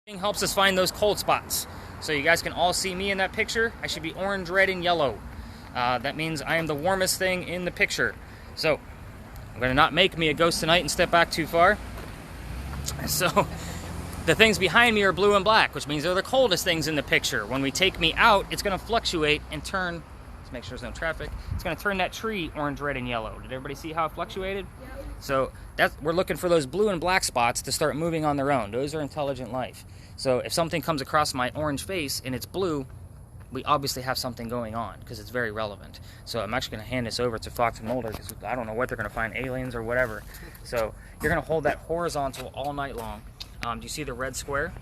Helps us find those cold spots. So you guys can all see me in that picture. I should be orange, red, and yellow. That means I am the warmest thing in the picture. So I'm going to not make me a ghost tonight and step back too far. So the things behind me are blue and black, which means they're the coldest things in the picture. When we take me out, it's going to fluctuate and turn, let's make sure there's no traffic, it's going to turn that tree orange, red, and yellow. Did everybody see how it fluctuated? Yep. So we're looking for those blue and black spots to start moving on their own. Those are intelligent life. So if something comes across my orange face and it's blue, we obviously have something going on because it's very relevant. So I'm actually going to hand this over to Fox and Mulder because I don't know what they're going to find, aliens or whatever. So you're going to hold that horizontal all night long. Do you see the red square?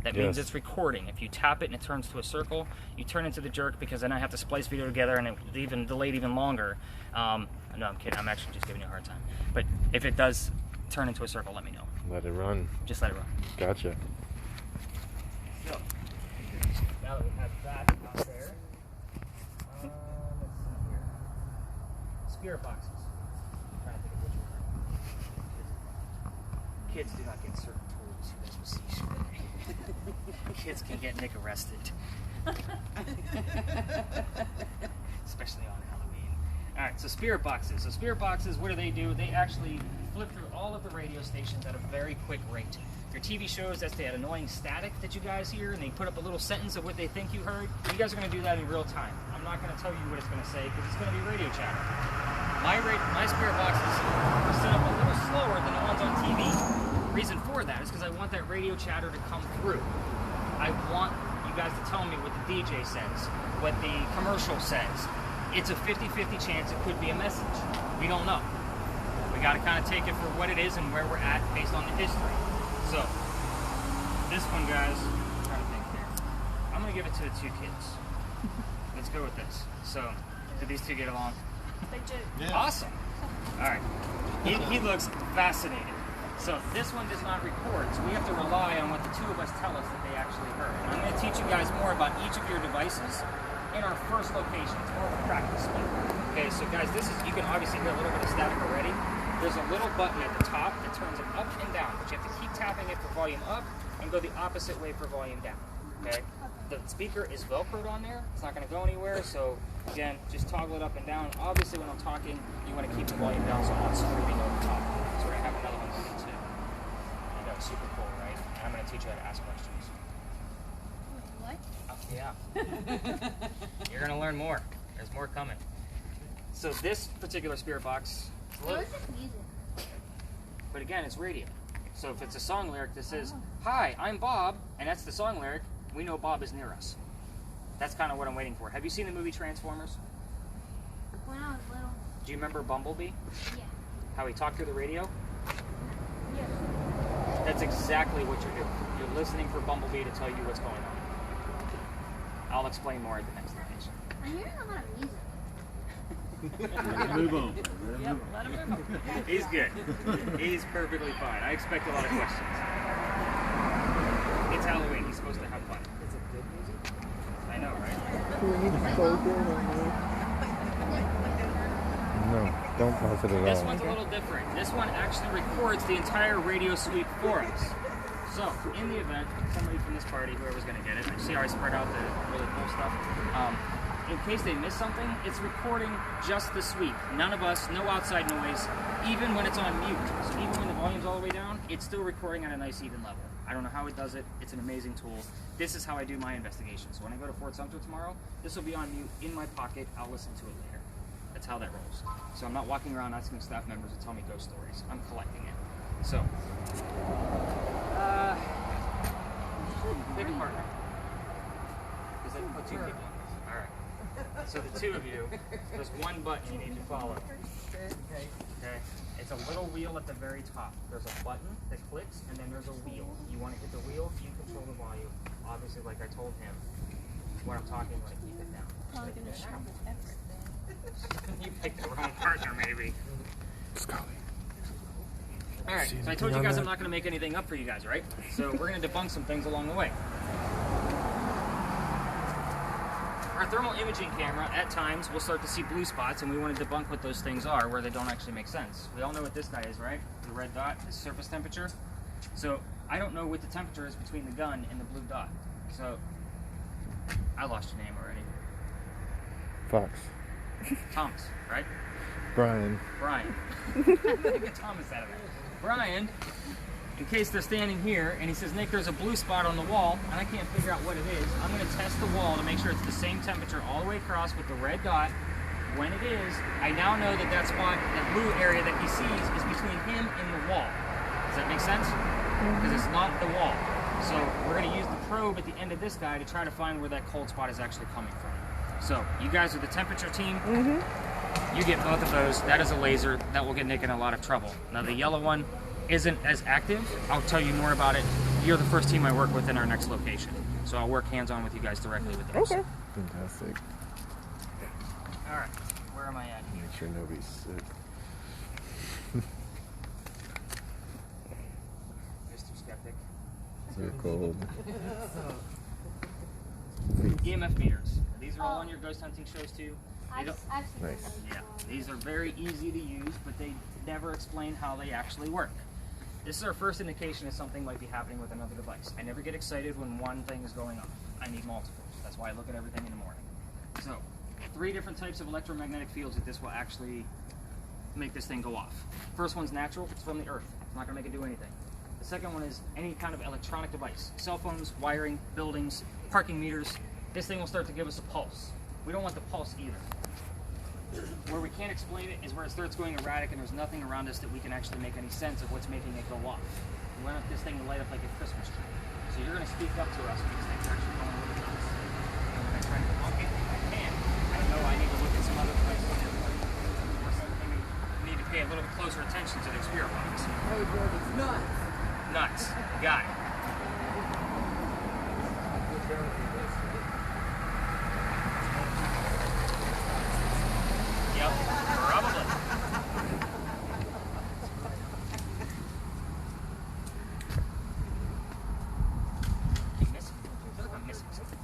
That means it's recording. If you tap it and it turns to a circle, you turn into the jerk because then I have to splice video together and it even delayed even longer. No, I'm kidding. I'm actually just giving you a hard time. But if it does turn into a circle, let me know. Let it run. Just let it run. Gotcha. So, now that we have that out there, let's see here. Spirit boxes. I'm trying to think of which one. Kids do not get certain tools. You guys will see shortly. Kids can get Nick arrested. Especially on Halloween. Alright, so spirit boxes. So spirit boxes, what do? They actually flip through all of the radio stations at a very quick rate. Your TV shows, that's that annoying static that you guys hear, and they put up a little sentence of what they think you heard. You guys are going to do that in real time. I'm not going to tell you what it's going to say because it's going to be radio chatter. My spirit boxes are set up a little slower than the ones on TV. The reason for that is because I want that radio chatter to come through. I want you guys to tell me what the DJ says, what the commercial says. It's a 50-50 chance it could be a message. We don't know. We got to kind of take it for what it is and where we're at based on the history. So, this one, guys, I'm trying to think here. I'm going to give it to the two kids. Let's go with this. So, did these two get along? They do. Yeah. Awesome. All right. He looks fascinated. So, this one does not record, so we have to rely on what the two of us tell us that they actually heard. And I'm going to teach you guys more about each of your devices in our first location. It's more of a practice spin. Okay, so guys, you can obviously hear a little bit of static already. There's a little button at the top that turns it up and down, but you have to keep tapping it for volume up and go the opposite way for volume down, okay? The speaker is Velcroed on there. It's not going to go anywhere, so again, just toggle it up and down. Obviously, when I'm talking, you want to keep the volume down so I'm not screaming over the top. So we're going to have another one here too. I know, it's super cool, right? And I'm going to teach you how to ask questions. What? Yeah. You're going to learn more. There's more coming. So this particular spirit box, but again, it's radio. So if it's a song lyric that says, "Hi, I'm Bob," and that's the song lyric, we know Bob is near us. That's kind of what I'm waiting for. Have you seen the movie Transformers? When I was little. Do you remember Bumblebee? Yeah. How he talked through the radio? Yes. That's exactly what you're doing. You're listening for Bumblebee to tell you what's going on. I'll explain more at the next location. I'm hearing a lot of music. Move on. Yep, let him move on. He's good. He's perfectly fine. I expect a lot of questions. It's Halloween. He's supposed to have fun. Is it good music? I know, right? No, don't pause it at all. This one's a little different. This one actually records the entire radio sweep for us. So, in the event, somebody from this party, whoever's going to get it, see how I spread out the really cool stuff? In case they miss something, it's recording just the sweep. None of us, no outside noise, even when it's on mute. So even when the volume's all the way down, it's still recording at a nice even level. I don't know how it does it. It's an amazing tool. This is how I do my investigations. So when I go to Fort Sumter tomorrow, this will be on mute in my pocket. I'll listen to it later. That's how that rolls. So I'm not walking around asking staff members to tell me ghost stories. I'm collecting it. So, pick a partner. Because I can put two people in this. All right. So the two of you, there's one button you need to follow. Okay. It's a little wheel at the very top. There's a button that clicks, and then there's a wheel. You want to hit the wheel, you control the volume. Obviously, like I told him, when I'm talking, like keep it down. Probably going to show everything. You picked the wrong partner, maybe. Scully. All right. So I told you guys I'm not going to make anything up for you guys, right? So we're going to debunk some things along the way. Our thermal imaging camera, at times, will start to see blue spots, and we want to debunk what those things are, where they don't actually make sense. We all know what this guy is, right? The red dot is surface temperature. So I don't know what the temperature is between the gun and the blue dot. So, I lost your name already. Fox. Thomas, right? Brian. Brian. Get Thomas out of there. Brian, in case they're standing here, and he says, Nick, there's a blue spot on the wall, and I can't figure out what it is. I'm going to test the wall to make sure it's the same temperature all the way across with the red dot. When it is, I now know that that spot, that blue area that he sees, is between him and the wall. Does that make sense? Because it's not the wall. So we're going to use the probe at the end of this guy to try to find where that cold spot is actually coming from. So you guys are the temperature team. You get both of those. That is a laser. That will get Nick in a lot of trouble. Now the yellow one isn't as active. I'll tell you more about it. You're the first team I work with in our next location. So I'll work hands-on with you guys directly with those. Okay. Fantastic. All right. Where am I at here? Make sure nobody's sick. Mr. Skeptic. You're cold. EMF meters. These are all on your ghost hunting shows too. They I've don't- seen Nice. those Yeah, before. these are very easy to use, but they never explain how they actually work. This is our first indication that something might be happening with another device. I never get excited when one thing is going off. I need multiples. That's why I look at everything in the morning. So, 3 different types of electromagnetic fields that this will actually make this thing go off. First one's natural. It's from the earth. It's not going to make it do anything. The second one is any kind of electronic device. Cell phones, wiring, buildings, parking meters. This thing will start to give us a pulse. We don't want the pulse either. Where we can't explain it is where it starts going erratic and there's nothing around us that we can actually make any sense of what's making it go off. We want this thing to light up like a Christmas tree. So you're going to speak up to us when these things are actually going a little bit nuts. And we're going to try to okay, if I can. I know I need to look at some other places in there. Or something we need to pay a little bit closer attention to the spirit box. Hey, bro, it's nuts. Nuts. Got it. Yep, probably. Keep missing. I feel like I'm missing something.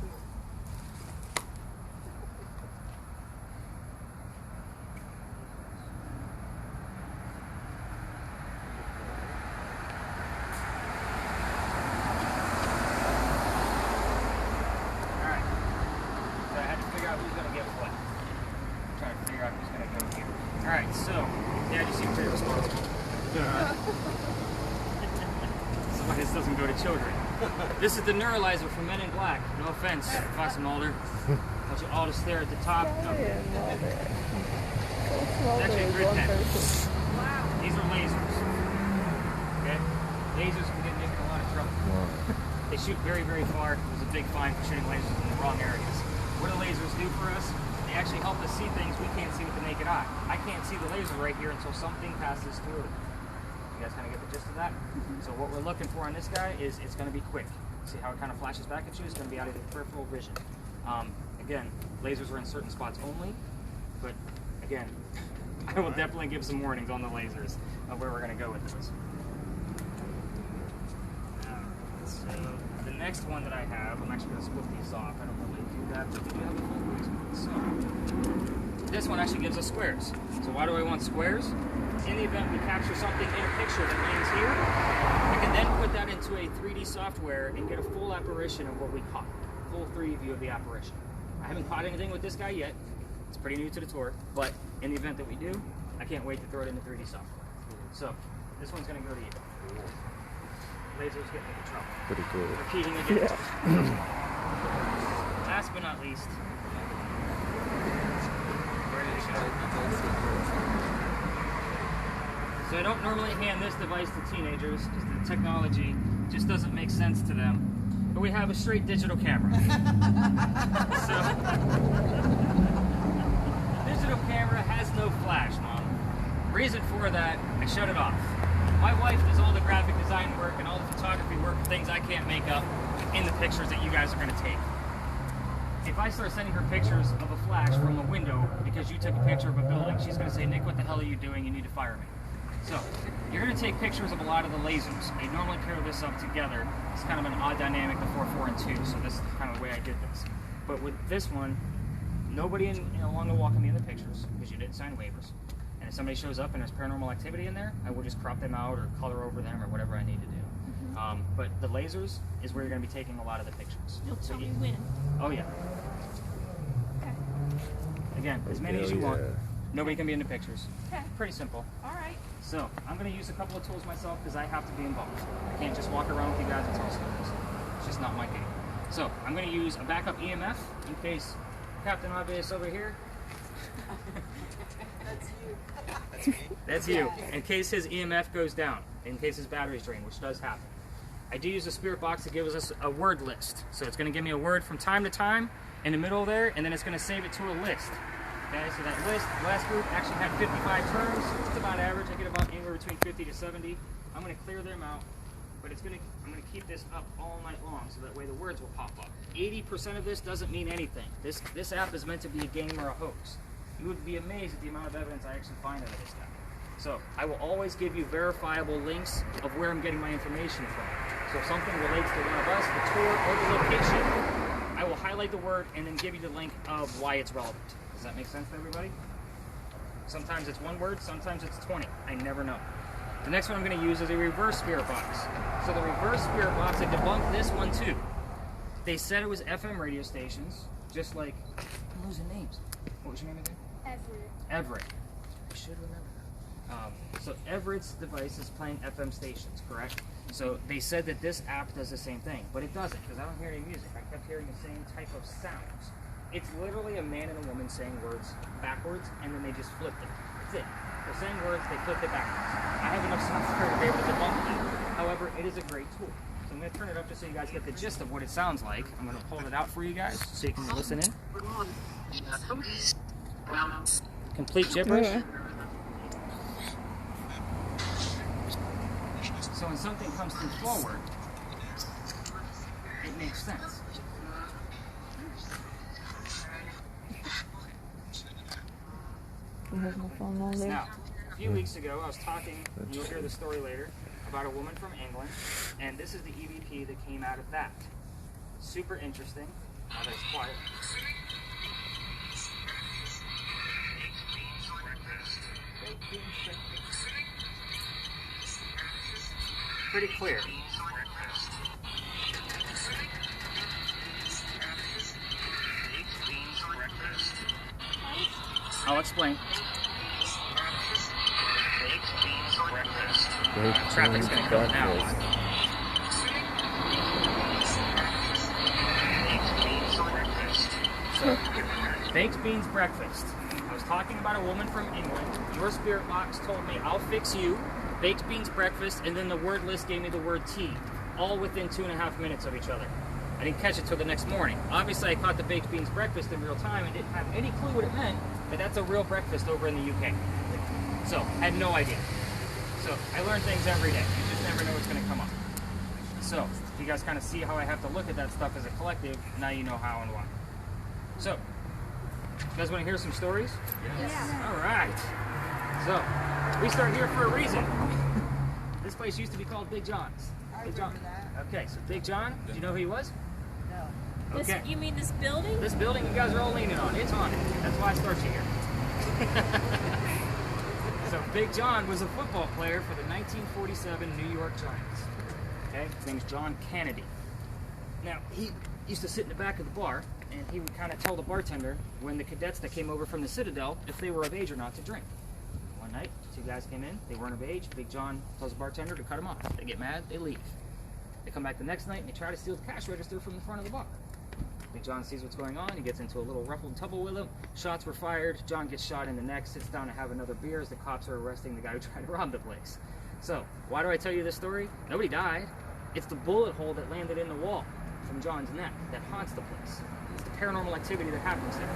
Alright. So I had to figure out who's going to get what. Trying to figure out who's going to go here. Alright, so, yeah, you seem pretty responsible. Somebody this doesn't go to children. This is the neuralizer from Men in Black. No offense, Fox and Mulder. I want you all to stare at the top. No. It's actually a grid pen. These are lasers. Okay? Lasers can get Nick in a lot of trouble. They shoot very, very far. There's a big fine for shooting lasers in the wrong areas. What do lasers do for us? They actually help us see things we can't see with the naked eye. I can't see the laser right here until something passes through it. You guys kind of get the gist of that? So what we're looking for on this guy is it's going to be quick. See how it kind of flashes back at you? It's going to be out of your peripheral vision. Again, lasers are in certain spots only, but again, I will definitely give some warnings on the lasers of where we're going to go with this. So the next one that I have, I'm actually going to split these off. I don't really do that, but we do have a full one. So this one actually gives us squares. So why do I want squares? In the event we capture something in a picture that lands here, I can then put that into a 3D software and get a full apparition of what we caught. Full 3D view of the apparition. I haven't caught anything with this guy yet. It's pretty new to the tour, but in the event that we do, I can't wait to throw it into 3D software. So this one's going to go to you. Lasers get into trouble. Pretty cool. Repeating again. Last but not least, where did it go? So I don't normally hand this device to teenagers because the technology just doesn't make sense to them. But we have a straight digital camera. So the digital camera has no flash, Mom. Reason for that, I shut it off. My wife does all the graphic design work and all the photography work for things I can't make up in the pictures that you guys are going to take. If I start sending her pictures of a flash from a window because you took a picture of a building, she's going to say, Nick, what the hell are you doing? You need to fire me. So, you're going to take pictures of a lot of the lasers. I normally pair this up together. It's kind of an odd dynamic, the 4, 4, and 2, so this is kind of the way I did this. But with this one, nobody along the wall can be in the pictures because you didn't sign waivers. And if somebody shows up and there's paranormal activity in there, I will just crop them out or color over them or whatever I need to do. But the lasers is where you're going to be taking a lot of the pictures. You'll So tell me you- when. Oh yeah. Okay. Again, as many as you want. Nobody can be in the pictures. Okay. Pretty simple. All right. So I'm going to use a couple of tools myself because I have to be involved. I can't just walk around with you guys and tell stories. It's just not my game. So I'm going to use a backup EMF in case Captain Obvious over here. That's you. In case his EMF goes down, in case his battery's drained, which does happen. I do use a spirit box that gives us a word list. So it's going to give me a word from time to time in the middle there, and then it's going to save it to a list. Okay, so that list, last group actually had 55 terms. It's about average. I get about anywhere between 50 to 70. I'm going to clear them out, but I'm going to keep this up all night long so that way the words will pop up. 80% of this doesn't mean anything. This app is meant to be a game or a hoax. You would be amazed at the amount of evidence I actually find out of this guy. So I will always give you verifiable links of where I'm getting my information from. So if something relates to one of us, the tour, or the location, I will highlight the word and then give you the link of why it's relevant. Does that make sense to everybody? Sometimes it's one word, sometimes it's 20. I never know. The next one I'm going to use is a reverse spirit box. So the reverse spirit box, I debunked this one too. They said it was FM radio stations, just like, I'm losing names. What was your name again? Everett. I should remember that. So Everett's device is playing FM stations, correct? So they said that this app does the same thing, but it doesn't because I don't hear any music. I kept hearing the same type of sounds. It's literally a man and a woman saying words backwards, and then they just flipped it. That's it. They're saying words, they flipped it backwards. I have enough software to be able to debunk that. However, it is a great tool. So I'm going to turn it up just so you guys get the gist of what it sounds like. I'm going to hold it out for you guys so you can listen in. Complete gibberish. So when something comes through forward, it makes sense. Now, a few weeks ago, I was talking, and you'll hear the story later, about a woman from England, and this is the EVP that came out of that. Super interesting. Now that it's quiet. Pretty clear. I'll explain. Traffic's going to go now. So, baked beans breakfast. I was talking about a woman from England. Your spirit box told me, I'll fix you. Baked beans breakfast, and then the word list gave me the word tea. All within 2.5 minutes of each other. I didn't catch it till the next morning. Obviously, I caught the baked beans breakfast in real time and didn't have any clue what it meant, but that's a real breakfast over in the UK. So, I had no idea. So, I learn things every day. You just never know what's going to come up. So, you guys kind of see how I have to look at that stuff as a collective. Now you know how and why. So, you guys want to hear some stories? Yes. All right. So, we start here for a reason. This place used to be called Big John's. Big John. Okay, so Big John, do you know who he was? No. Okay. You mean this building? This building you guys are all leaning on. It's haunted. That's why I start you here. So Big John was a football player for the 1947 New York Giants. Okay, his name's John Kennedy. Now, he used to sit in the back of the bar, and he would kind of tell the bartender when the cadets that came over from the Citadel if they were of age or not to drink. One night, two guys came in, they weren't of age. Big John tells the bartender to cut them off. They get mad, they leave. They come back the next night and they try to steal the cash register from the front of the bar. Big John sees what's going on, he gets into a little ruffled tumble with them. Shots were fired, John gets shot in the neck, sits down to have another beer as the cops are arresting the guy who tried to rob the place. So, why do I tell you this story? Nobody died. It's the bullet hole that landed in the wall from John's neck that haunts the place. It's the paranormal activity that happens there.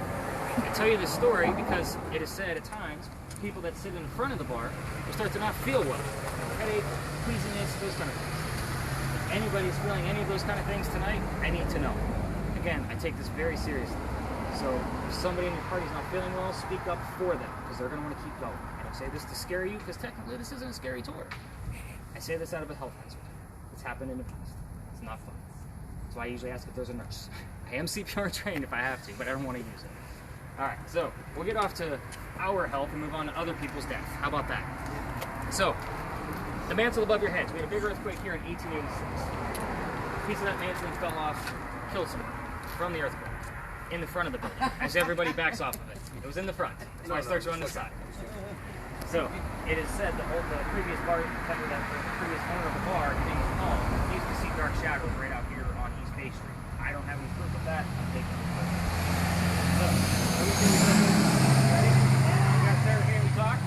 I tell you this story because it is said at times people that sit in front of the bar will start to not feel well. Headache, queasiness, those kind of things. If anybody's feeling any of those kind of things tonight, I need to know. Again, I take this very seriously. So if somebody in your party's not feeling well, speak up for them because they're going to want to keep going. I don't say this to scare you because technically this isn't a scary tour. I say this out of a health hazard. It's happened in the past. It's not fun. That's why I usually ask if there's a nurse. I am CPR trained if I have to, but I don't want to use it. Alright, so we'll get off to our health and move on to other people's death. How about that? So, the mantle above your heads. We had a big earthquake here in 1886. A piece of that mantle fell off, killed someone from the earthquake in the front of the building as everybody backs off of it. It was in the front. So I start on the side. So it is said the previous bartender, the previous owner of the bar, his name was Paul, he used to see dark shadows right out here on East Bay Street. I don't have any proof of that. I'm taking it. So, what do you think? Ready? You guys ever hear me talk?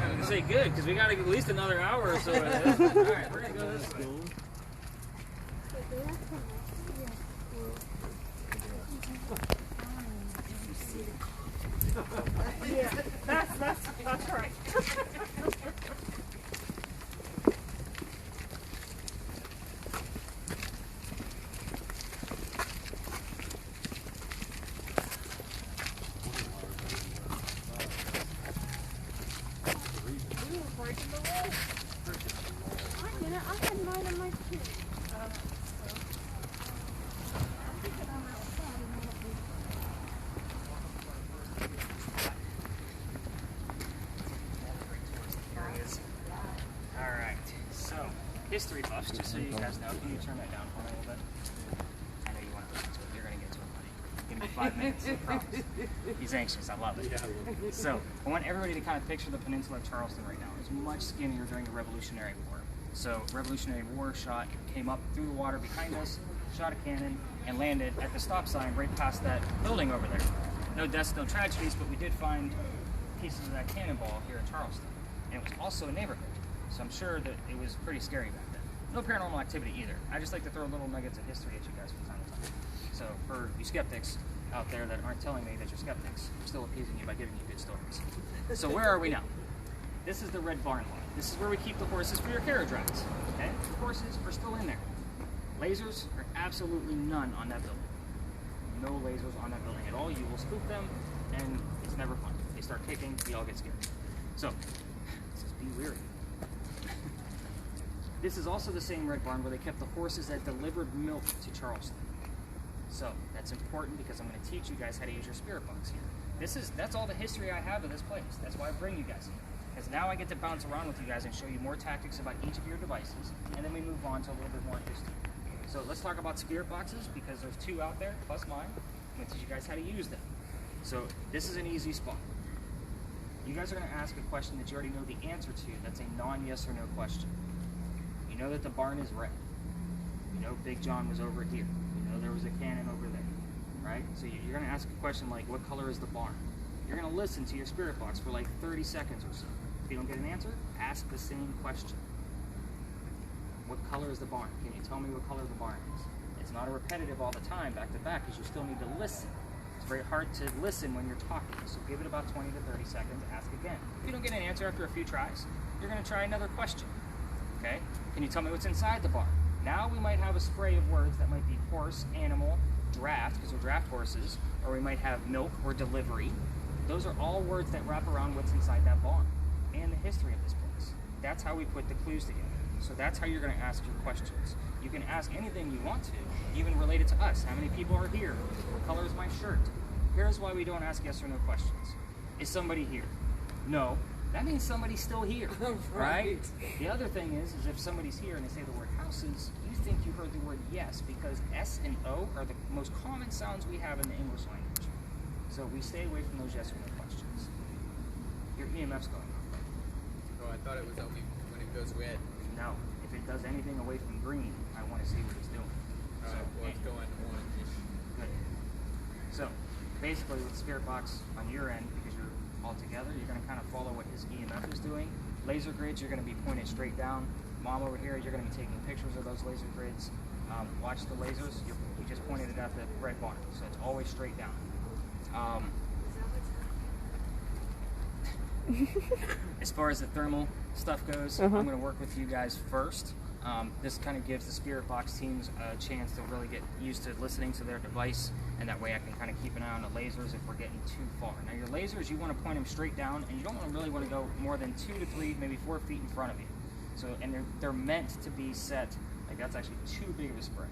I'm gonna say good because we got at least another hour or so. All right, we're gonna go this way. Yeah, that's right. I had mine on my too. History buffs, just so you guys know. Can you turn that down for me a little bit? I know you want to listen to it. You're going to get to it, buddy. Give me 5 minutes, I promise. He's anxious. I love it. So, I want everybody to kind of picture the peninsula of Charleston right now. It was much skinnier during the Revolutionary War. So, Revolutionary War shot came up through the water behind us, shot a cannon, and landed at the stop sign right past that building over there. No deaths, no tragedies, but we did find pieces of that cannonball here in Charleston. And it was also a neighborhood. So I'm sure that it was pretty scary back then. No paranormal activity either. I just like to throw little nuggets of history at you guys from time to time. So for you skeptics out there that aren't telling me that you're skeptics, I'm still appeasing you by giving you good stories. So where are we now? This is the red barn lot. This is where we keep the horses for your carriage rides. Okay? The horses are still in there. Lasers are absolutely none on that building. No lasers on that building at all. You will spook them, and it's never fun. They start kicking, we all get scared. So, just be weary. This is also the same red barn where they kept the horses that delivered milk to Charleston. So that's important because I'm going to teach you guys how to use your spirit box here. That's all the history I have of this place. That's why I bring you guys here. Because now I get to bounce around with you guys and show you more tactics about each of your devices, and then we move on to a little bit more history. So let's talk about spirit boxes because there's 2 out there, plus mine. I'm going to teach you guys how to use them. So this is an easy spot. You guys are going to ask a question that you already know the answer to. That's a non-yes or no question. You know that the barn is red. You know Big John was over here. You know there was a cannon over there, right? So you're going to ask a question like, what color is the barn? You're going to listen to your spirit box for like 30 seconds or so. If you don't get an answer, ask the same question. What color is the barn? Can you tell me what color the barn is? It's not a repetitive all the time, back to back, because you still need to listen. It's very hard to listen when you're talking, so give it about 20 to 30 seconds, ask again. If you don't get an answer after a few tries, you're going to try another question. Okay? Can you tell me what's inside the barn? Now we might have a spray of words that might be horse, animal, draft, because we're draft horses, or we might have milk or delivery. Those are all words that wrap around what's inside that barn and the history of this place. That's how we put the clues together. So that's how you're going to ask your questions. You can ask anything you want to, even related to us. How many people are here? What color is my shirt? Here's why we don't ask yes or no questions. Is somebody here? No. That means somebody's still here, right? The other thing is if somebody's here and they say the word houses, you think you heard the word yes because S and O are the most common sounds we have in the English language. So we stay away from those yes or no questions. Your EMF's going off. Oh, I thought it was only when it goes red. No. If it does anything away from green, I want to see what it's doing. So, well, it's going orange. Good. So, basically with the spirit box on your end, because you're all together, you're going to kind of follow what his EMF is doing. Laser grids, you're going to be pointed straight down. Mom over here, you're going to be taking pictures of those laser grids. Watch the lasers. We just pointed it at the red barn, so it's always straight down. As far as the thermal stuff goes, I'm going to work with you guys first. This kind of gives the spirit box teams a chance to really get used to listening to their device, and that way I can kind of keep an eye on the lasers if we're getting too far. Now your lasers, you want to point them straight down, and you don't really want to go more than 2 to 3, maybe 4 feet in front of you. So, and they're meant to be set, like that's actually too big of a spray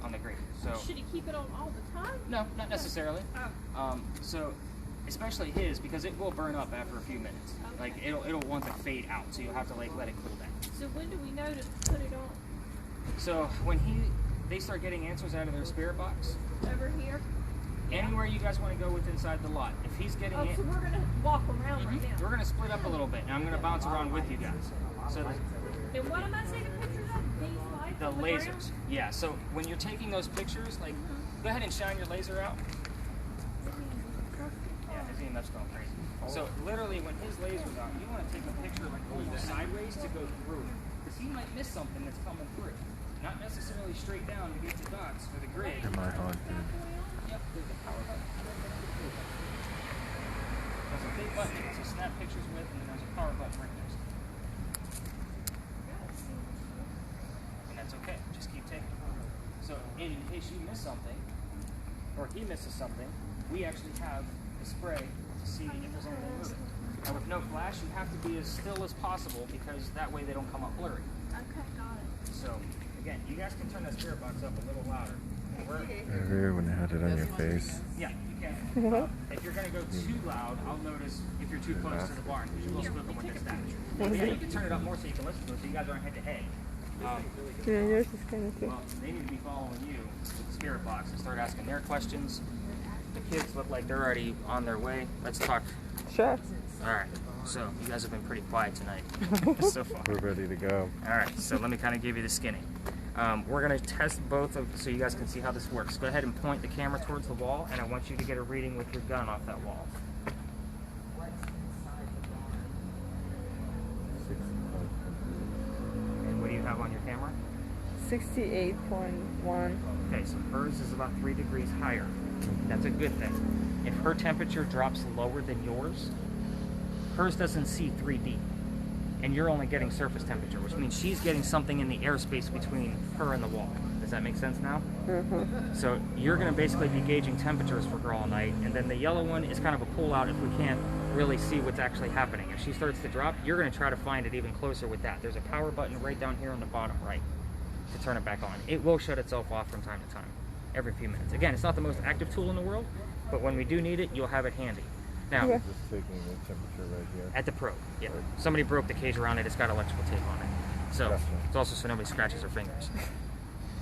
on the green. So should he keep it on all the time? no, not necessarily. So especially his, because it will burn up after a few minutes. Okay. Like it'll want to fade out, so you'll have to like let it cool down. So when do we know to put it on? So when they start getting answers out of their spirit box, Over here? anywhere you guys want to go with inside the lot. If he's getting Oh, it, so we're gonna walk around right now. we're gonna split up a little bit, and I'm gonna bounce around with you guys. So And what am I taking pictures of? These lights the on the lasers, ground? yeah. So when you're taking those pictures, like, go ahead and shine your laser out. Yeah, his EMF's going crazy. So literally, when his laser's on, you want to take a picture like almost sideways to go through it, because he might miss something that's coming through. Not necessarily straight down to get the dots for the grid. Am I haunted? Yep, there's a power button. There's a big button to snap pictures with, and then there's a power button right next to it. And that's okay. Just keep taking. So in case you miss something, or he misses something, we actually have a spray to see if there's anything moving. Now with no flash, you have to be as still as possible, because that way they don't come up blurry. Okay, got it. So again, you guys can turn that spirit box up a little louder. Earlier when I had it on your face. Yeah, you can. If you're going to go too loud, I'll notice if you're too close to the barn, because you will split them with this damage. But yeah, you can turn it up more so you can listen to it, so you guys aren't head to head. Yeah, yours is kind of cool. Well, they need to be following you with the spirit box and start asking their questions. The kids look like they're already on their way. Let's talk. Sure. All right. So you guys have been pretty quiet tonight so far. We're ready to go. All right. So let me kind of give you the skinny. We're going to test both of, so you guys can see how this works. Go ahead and point the camera towards the wall, and I want you to get a reading with your gun off that wall. And what do you have on your camera? 68.1. Okay, so hers is about 3 degrees higher. That's a good thing. If her temperature drops lower than yours, hers doesn't see 3D. And you're only getting surface temperature, which means she's getting something in the airspace between her and the wall. Does that make sense now? Mm-hmm. So you're going to basically be gauging temperatures for her all night, and then the yellow one is kind of a pull-out if we can't really see what's actually happening. If she starts to drop, you're going to try to find it even closer with that. There's a power button right down here on the bottom right to turn it back on. It will shut itself off from time to time, every few minutes. Again, it's not the most active tool in the world, but when we do need it, you'll have it handy. Now, Okay. Just taking the temperature right here. at the probe, yeah. Somebody broke the cage around it. It's got electrical tape on it. So Gotcha. it's also so nobody scratches their fingers.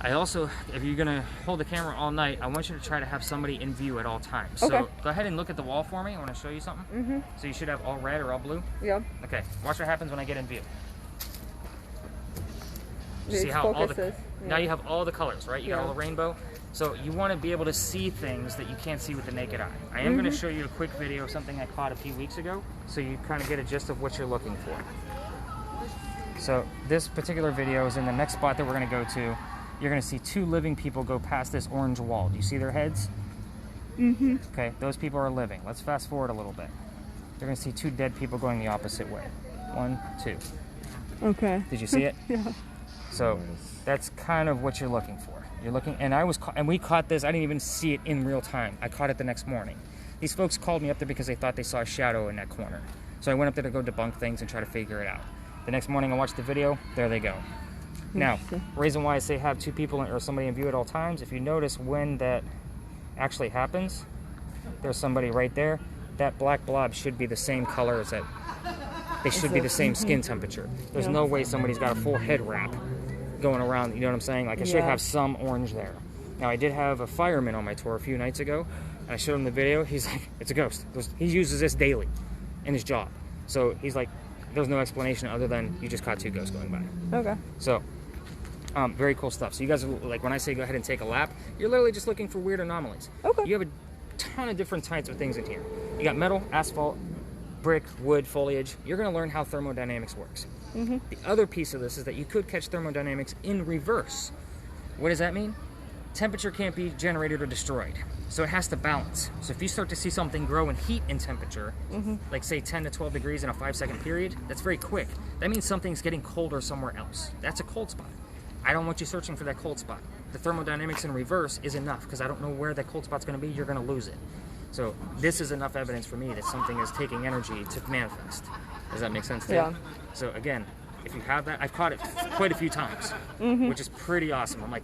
I also, if you're going to hold the camera all night, I want you to try to have somebody in view at all times. Okay. So go ahead and look at the wall for me. I want to show you something. Mm-hmm. So you should have all red or all blue. Yep. Okay, watch what happens when I get in view. It See how all the, focuses, now yeah. you have all the colors, right? You got Yeah. all the rainbow. So you want to be able to see things that you can't see with the naked eye. I am going to show you a quick video of something I caught a few weeks ago, so you kind of get a gist of what you're looking for. So this particular video is in the next spot that we're going to go to. You're going to see 2 living people go past this orange wall. Do you see their heads? Mm-hmm. Okay, those people are living. Let's fast forward a little bit. You're going to see 2 dead people going the opposite way. 1, 2. Okay. Did you see it? Yeah. So that's kind of what you're looking for. You're looking, and we caught this. I didn't even see it in real time. I caught it the next morning. These folks called me up there because they thought they saw a shadow in that corner. So I went up there to go debunk things and try to figure it out. The next morning I watched the video. There they go. Now, reason why I say have 2 people or somebody in view at all times, if you notice when that actually happens, there's somebody right there. That black blob should be the same color as that. They should be the same skin temperature. There's no way somebody's got a full head wrap going around, you know what I'm saying? Like, I should Yeah. have some orange there. Now, I did have a fireman on my tour a few nights ago, and I showed him the video. He's like, it's a ghost. He uses this daily in his job. So he's like, there's no explanation other than you just caught 2 ghosts going by. Okay. So, very cool stuff. So you guys, like, when I say go ahead and take a lap, you're literally just looking for weird anomalies. Okay. You have a ton of different types of things in here. You got metal, asphalt, brick, wood, foliage. You're going to learn how thermodynamics works. Mm-hmm. The other piece of this is that you could catch thermodynamics in reverse. What does that mean? Temperature can't be generated or destroyed, so it has to balance. So if you start to see something grow in heat and temperature, like say 10 to 12 degrees in a 5-second period, that's very quick. That means something's getting colder somewhere else. That's a cold spot. I don't want you searching for that cold spot. The thermodynamics in reverse is enough, because I don't know where that cold spot's going to be. You're going to lose it. So this is enough evidence for me that something is taking energy to manifest. Does that make sense to you? Yeah. So again, if you have that, I've caught it quite a few times, which is pretty awesome. I'm like,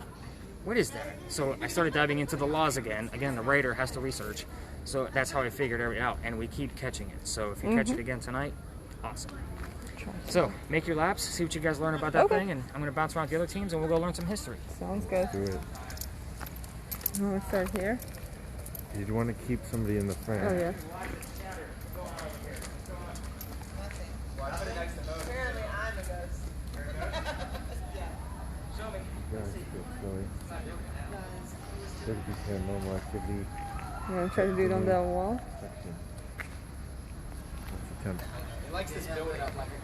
what is that? So I started diving into the laws again. Again, the writer has to research. So that's how I figured it out. And we keep catching it. So if you catch it again tonight, awesome. So make your laps, see what you guys learn about that thing, and I'm going to bounce around the other teams and we'll go learn some history. Sounds good. Do it. You want to start here? You'd want to keep somebody in the front. Oh, yeah. Apparently I'm a ghost. Guys, go slowly. There could be paranormal activity. You want to try to do it on that wall? Section. Let's attempt. He likes this building up like a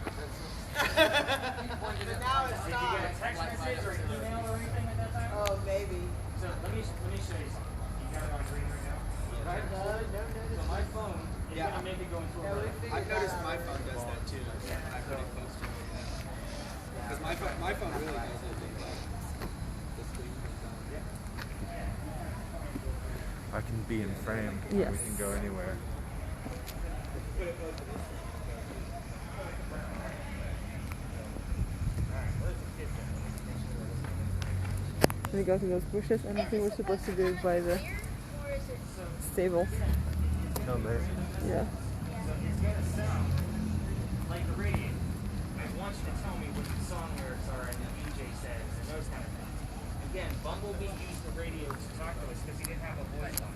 Now it's stopped. Text message or email or anything at that time? Oh, maybe. So let me show you something. You got it on green right now? Right? So my phone is going to make it go into a red. I've noticed my phone does that too. When I put it close to it. Because my phone really does it. The screen is on. I can be in frame. Yes. We can go anywhere. We go to those bushes, and I think we're supposed to do it by the stable. No, there. Yeah. So it's going to sound like the radio. I want you to tell me what the song lyrics are and the DJ says and those kind of things. Again, Bumblebee used the radio to talk to us because he didn't have a voice box.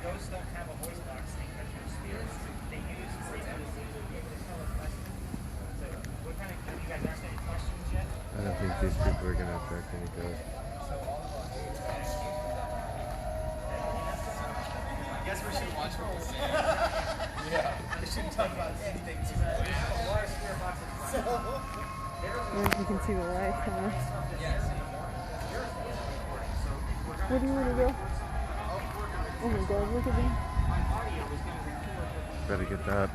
Ghosts don't have a voice box. They catch your spirits. They use radio to be able to tell us messages. So what kind of, have you guys asked any questions yet? I don't think these people are going to attract any ghosts. I guess we should watch what we say. Yeah. We shouldn't talk about anything too much. And you can see the light coming. Where do you want to go? Oh my god, look at them. Better get that.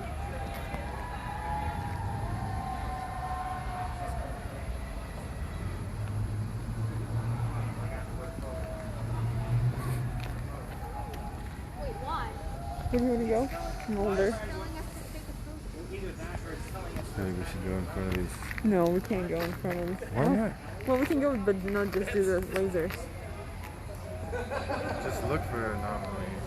Wait, why? Where do you want to go? Mulder. Telling us to take a photo. I think we should go in front of these. No, we can't go in front of them. Why not? Well, we can go, but not just do the lasers. Just look for anomalies.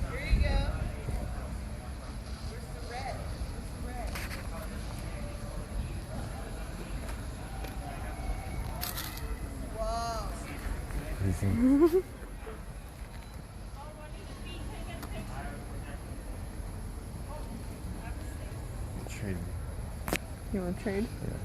Here you go. Where's the red? Where's the red? Whoa. What do you think? Trade. You want to trade? Yeah.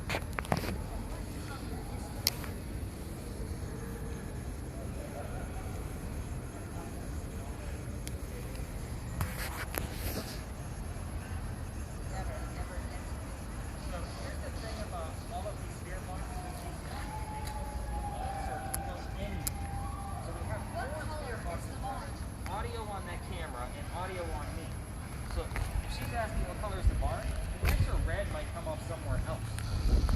Audio on that camera and audio on me. So if she's asking what color is the bar, the picture red might come off somewhere else.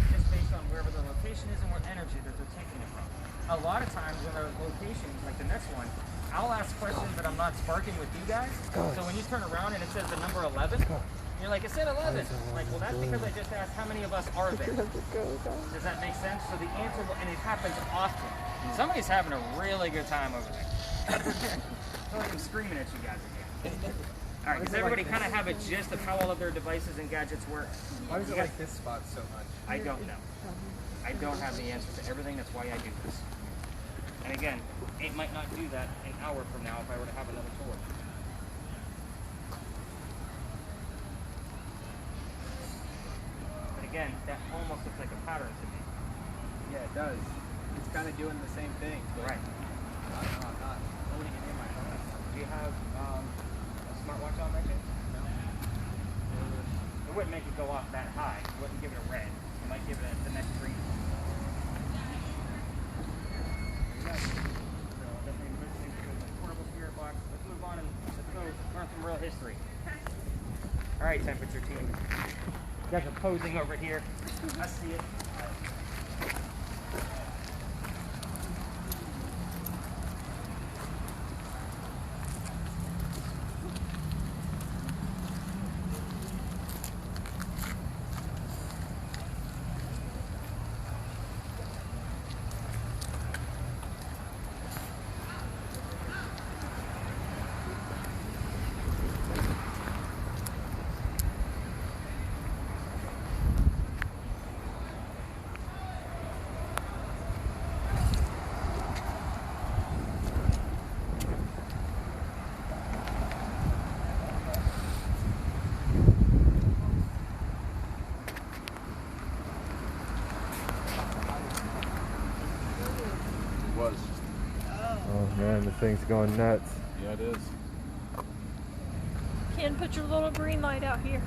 Just based on wherever the location is and what energy that they're taking it from. A lot of times when there are locations, like the next one, I'll ask questions that I'm not sparking with you guys. So when you turn around and it says the number 11, you're like, it said 11. Like, well, that's because I just asked how many of us are there. Does that make sense? So the answer, and it happens often. Somebody's having a really good time over there. I feel like I'm screaming at you guys again. All right, does everybody kind of have a gist of how all of their devices and gadgets work? Why is it like this spot so much? I don't know. I don't have the answer to everything. That's why I do this. And again, it might not do that an hour from now if I were to have another tour. But again, that almost looks like a pattern to me. Yeah, it does. It's kind of doing the same thing. But Right. I'm not holding it in my phone. Do you have a smartwatch on right there? No. It wouldn't make it go off that high. It wouldn't give it a red. It might give it the next green. So definitely listening to the portable spirit box. Let's move on and let's go learn some real history. All right, temperature team. You guys are posing over here. I see it. thing's going nuts. Yeah, it is. Ken, put your little green light out here.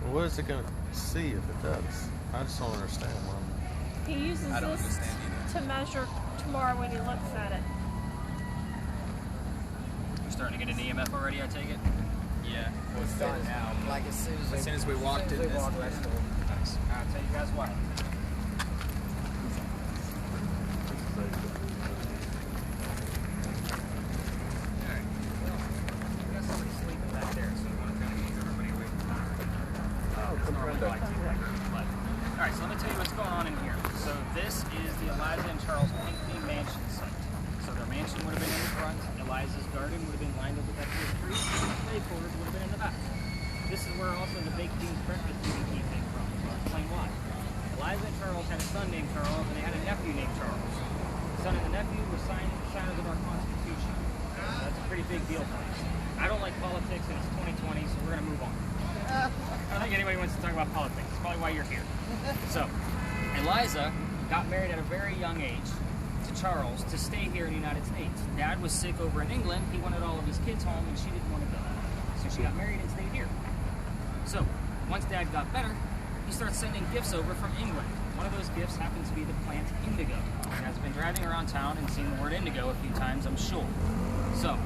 Well, what is it going to see if it does? I just don't understand why. He uses I don't this understand either. to measure tomorrow when he looks at it. You're starting to get an EMF already, I take it? Yeah, well, it's starting now. Like as soon as we walked in this door. Nice. I'll tell you guys what. Alright, so let me tell you what's going on in here. So this is the Eliza and Charles Pinckney mansion site. So their mansion would have been in the front, Eliza's garden would have been lined up with that tree, and the play quarters would have been in the back. This is where also the baked beans breakfast movie came from, so I'll explain why. Eliza and Charles had a son named Charles, and they had a nephew named Charles. The son and the nephew were signers of our Constitution. So that's a pretty big deal for us. I don't like politics, and it's 2020, so we're going to move on. I don't think anybody wants to talk about politics. That's probably why you're here. So, Eliza got married at a very young age to Charles to stay here in the United States. Dad was sick over in England. He wanted all of his kids home, and she didn't want to go. So she got married and stayed here. So, once Dad got better, he started sending gifts over from England. One of those gifts happens to be the plant indigo. Dad's been driving around town and seen the word indigo a few times, I'm sure. So,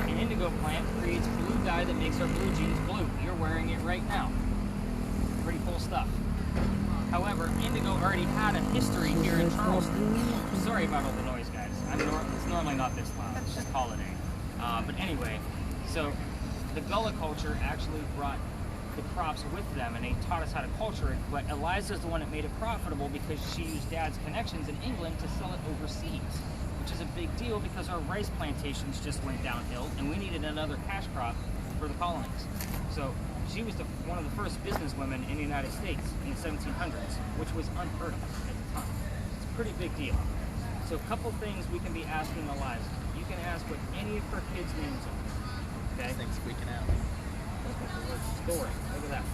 an indigo plant creates blue dye that makes our blue jeans blue. You're wearing it right now. Pretty cool stuff. However, indigo already had a history here in Charleston. Sorry about all the noise, guys. It's normally not this loud. It's just holiday. But anyway, so the Gullah culture actually brought the crops with them, and they taught us how to culture it. But Eliza's the one that made it profitable because she used Dad's connections in England to sell it overseas, which is a big deal because our rice plantations just went downhill, and we needed another cash crop for the colonies. So she was one of the first businesswomen in the United States in the 1700s, which was unheard of at the time. It's a pretty big deal. So a couple things we can be asking Eliza. You can ask what any of her kids' names are. Okay? This thing's freaking out. Story. Look at that.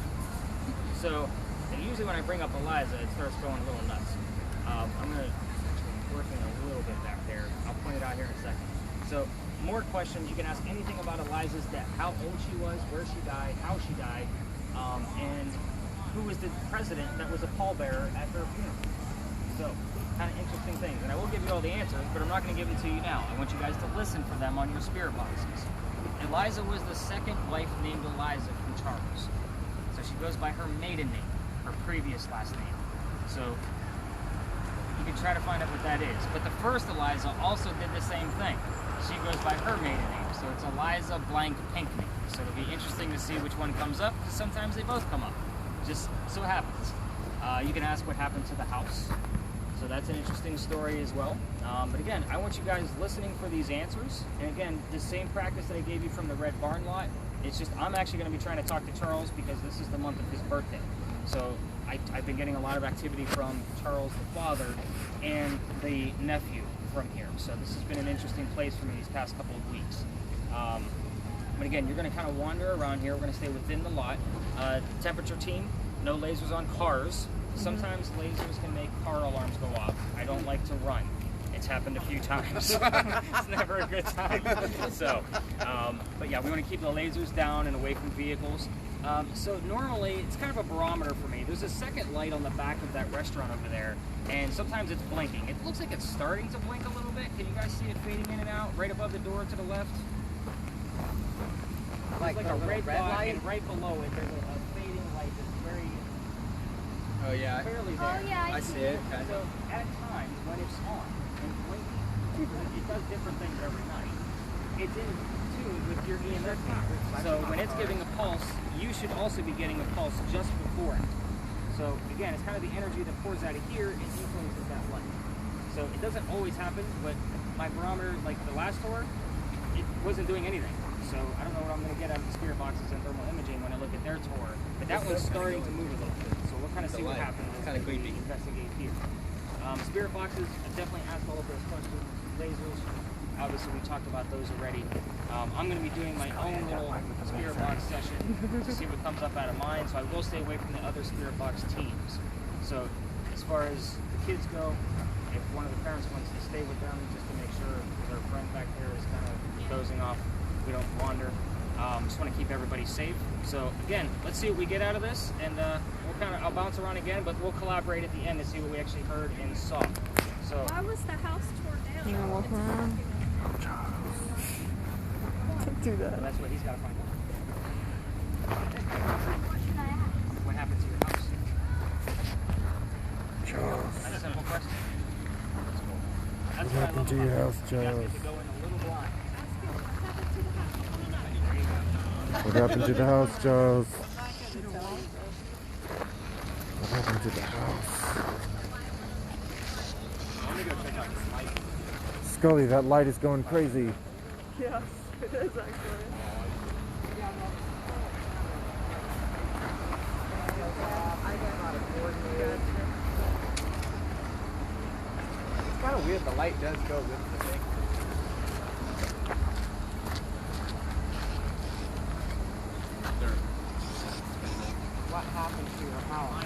So, and usually when I bring up Eliza, it starts going a little nuts. I'm going to working a little bit back there. I'll point it out here in a second. So, more questions. You can ask anything about Eliza's death. How old she was, where she died, how she died, and who was the president that was a pallbearer at her funeral. So, kind of interesting things. And I will give you all the answers, but I'm not going to give them to you now. I want you guys to listen for them on your spirit boxes. Eliza was the second wife named Eliza from Charles. So she goes by her maiden name, her previous last name. So you can try to find out what that is. But the first Eliza also did the same thing. She goes by her maiden name. So it's Eliza blank Pinckney. So it'll be interesting to see which one comes up, because sometimes they both come up. Just so it happens. You can ask what happened to the house. So that's an interesting story as well. But again, I want you guys listening for these answers. And again, the same practice that I gave you from the Red Barn lot, it's just I'm actually going to be trying to talk to Charles because this is the month of his birthday. So I've been getting a lot of activity from Charles the father and the nephew from here. So this has been an interesting place for me these past couple of weeks. But again, you're going to kind of wander around here. We're going to stay within the lot. Temperature team, no lasers on cars. Sometimes lasers can make car alarms go off. I don't like to run. It's happened a few times. It's never a good time. So, but yeah, we want to keep the lasers down and away from vehicles. So normally, it's kind of a barometer for me. There's a second light on the back of that restaurant over there, and sometimes it's blinking. It looks like it's starting to blink a little bit. Can you guys see it fading in and out right above the door to the left? Like a red light, and right below it, there's a fading light that's very... Oh yeah. Fairly there. Oh yeah, I see it. Okay. So at times when it's on and blinking, it does different things every night. It's in tune with your EMF meter. So when it's giving a pulse, you should also be getting a pulse just before it. So again, it's kind of the energy that pours out of here and influences that light. So it doesn't always happen, but my barometer, like the last tour, it wasn't doing anything. So I don't know what I'm going to get out of the spirit boxes and thermal imaging when I look at their tour. But that one's starting to move a little bit. So we'll kind of see what happens as we investigate here. Spirit boxes, I definitely asked all of those questions. Lasers, obviously we talked about those already. I'm going to be doing my own little spirit box session to see what comes up out of mine. So I will stay away from the other spirit box teams. So as far as the kids go, if one of the parents wants to stay with them, just to make sure their friend back there is kind of dozing off, we don't wander. Just want to keep everybody safe. So again, let's see what we get out of this, and I'll bounce around again, but we'll collaborate at the end to see what we actually heard and saw. So Why was the house torn down? You wanna walk around? Don't do that. that's what he's got to find out. What should I ask? What happened to your house? Charles, That's a simple question. That's cool. That's what happened to your house, You guys Charles? get to go in a little blind. What happened to the house, Charles? What happened to the house? Let me go check out this light. Scully, that light is going crazy. Yes, it is actually. It's kind of weird. The light does go with the thing. What happened to your house?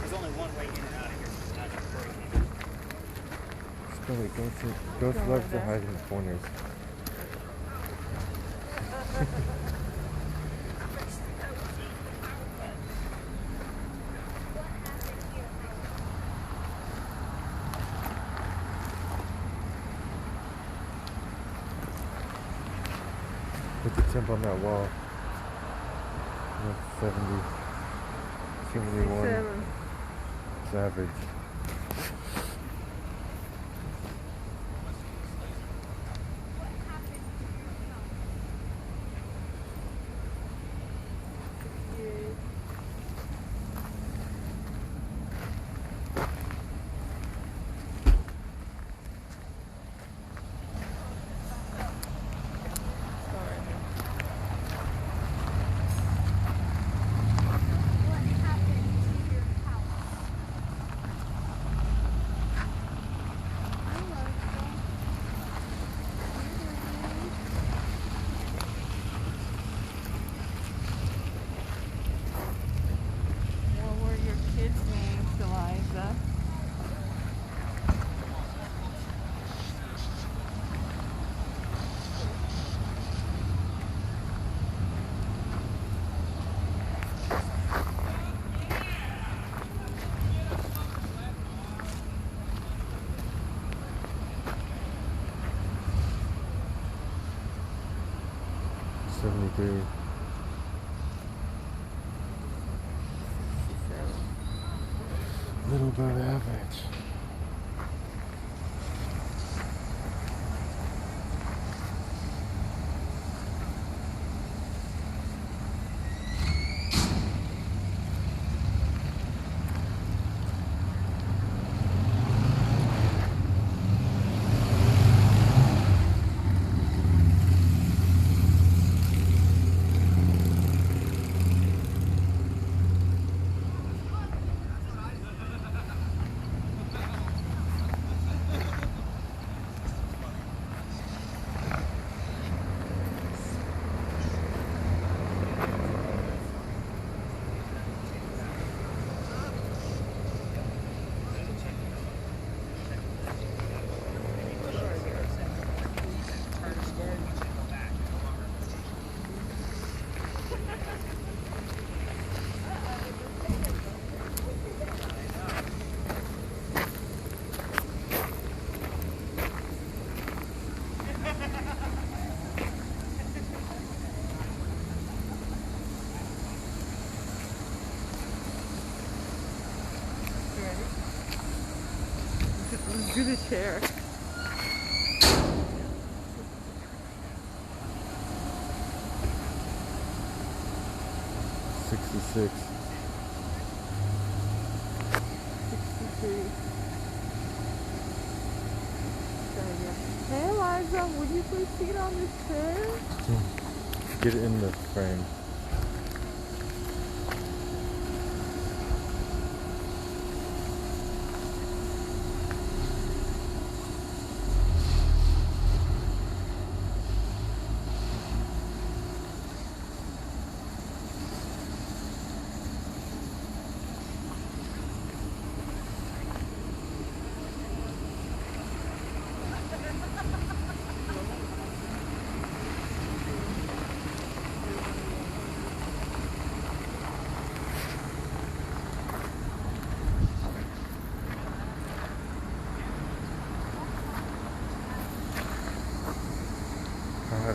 There's only one way in and out of here. It's not just breaking. Scully, ghosts love to hide in the corners. Put the temp on that wall. That's 70. 71. 7. It's average. What happened to your house? What were your kids' names, Eliza? $73. Little above average. Let's do the chair. $66. 63. Hey Eliza, would you please sit on this chair? Get it in the frame.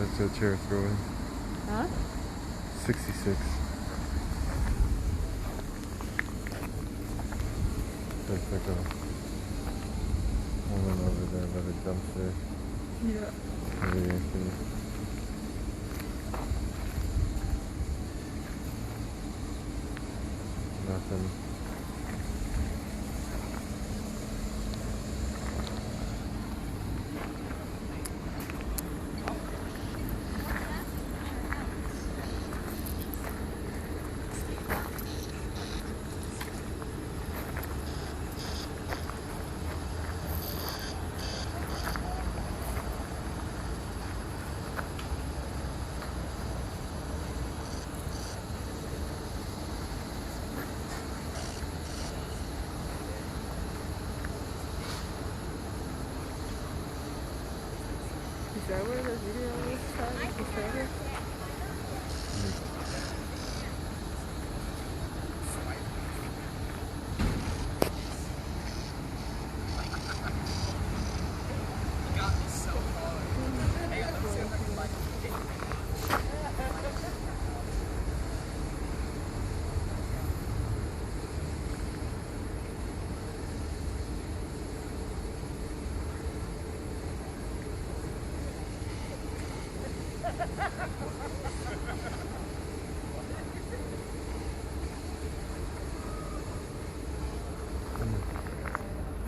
It's a chair throwing. Huh? 66. That's like a woman over there by the dumpster. Yeah. Really empty. Nothing. Is that where the video was started? You started?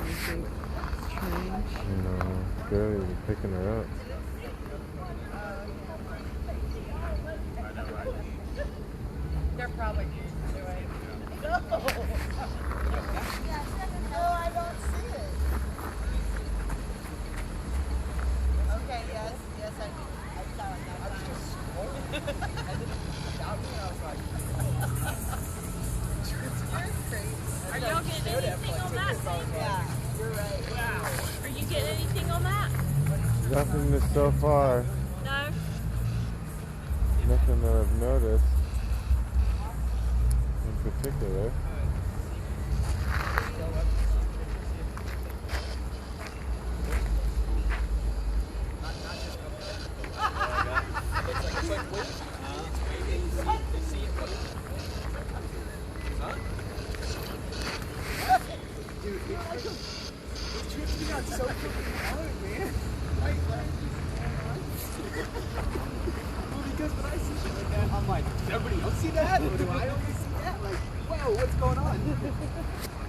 Anything strange? You know, girl, you're picking her up. They're probably used to it. No! No, I don't see it. Okay, yes, I do. I saw it. I was just scrolling. And then it got me and I was like, you're crazy. Are y'all getting anything on that thing? Yeah, you're right. Wow. Are you getting anything on that? Nothing so far. No? Nothing that I've noticed in particular. Because when I see shit like that, I'm like, does everybody else see that? Or do I only see that? Like, whoa, what's going on?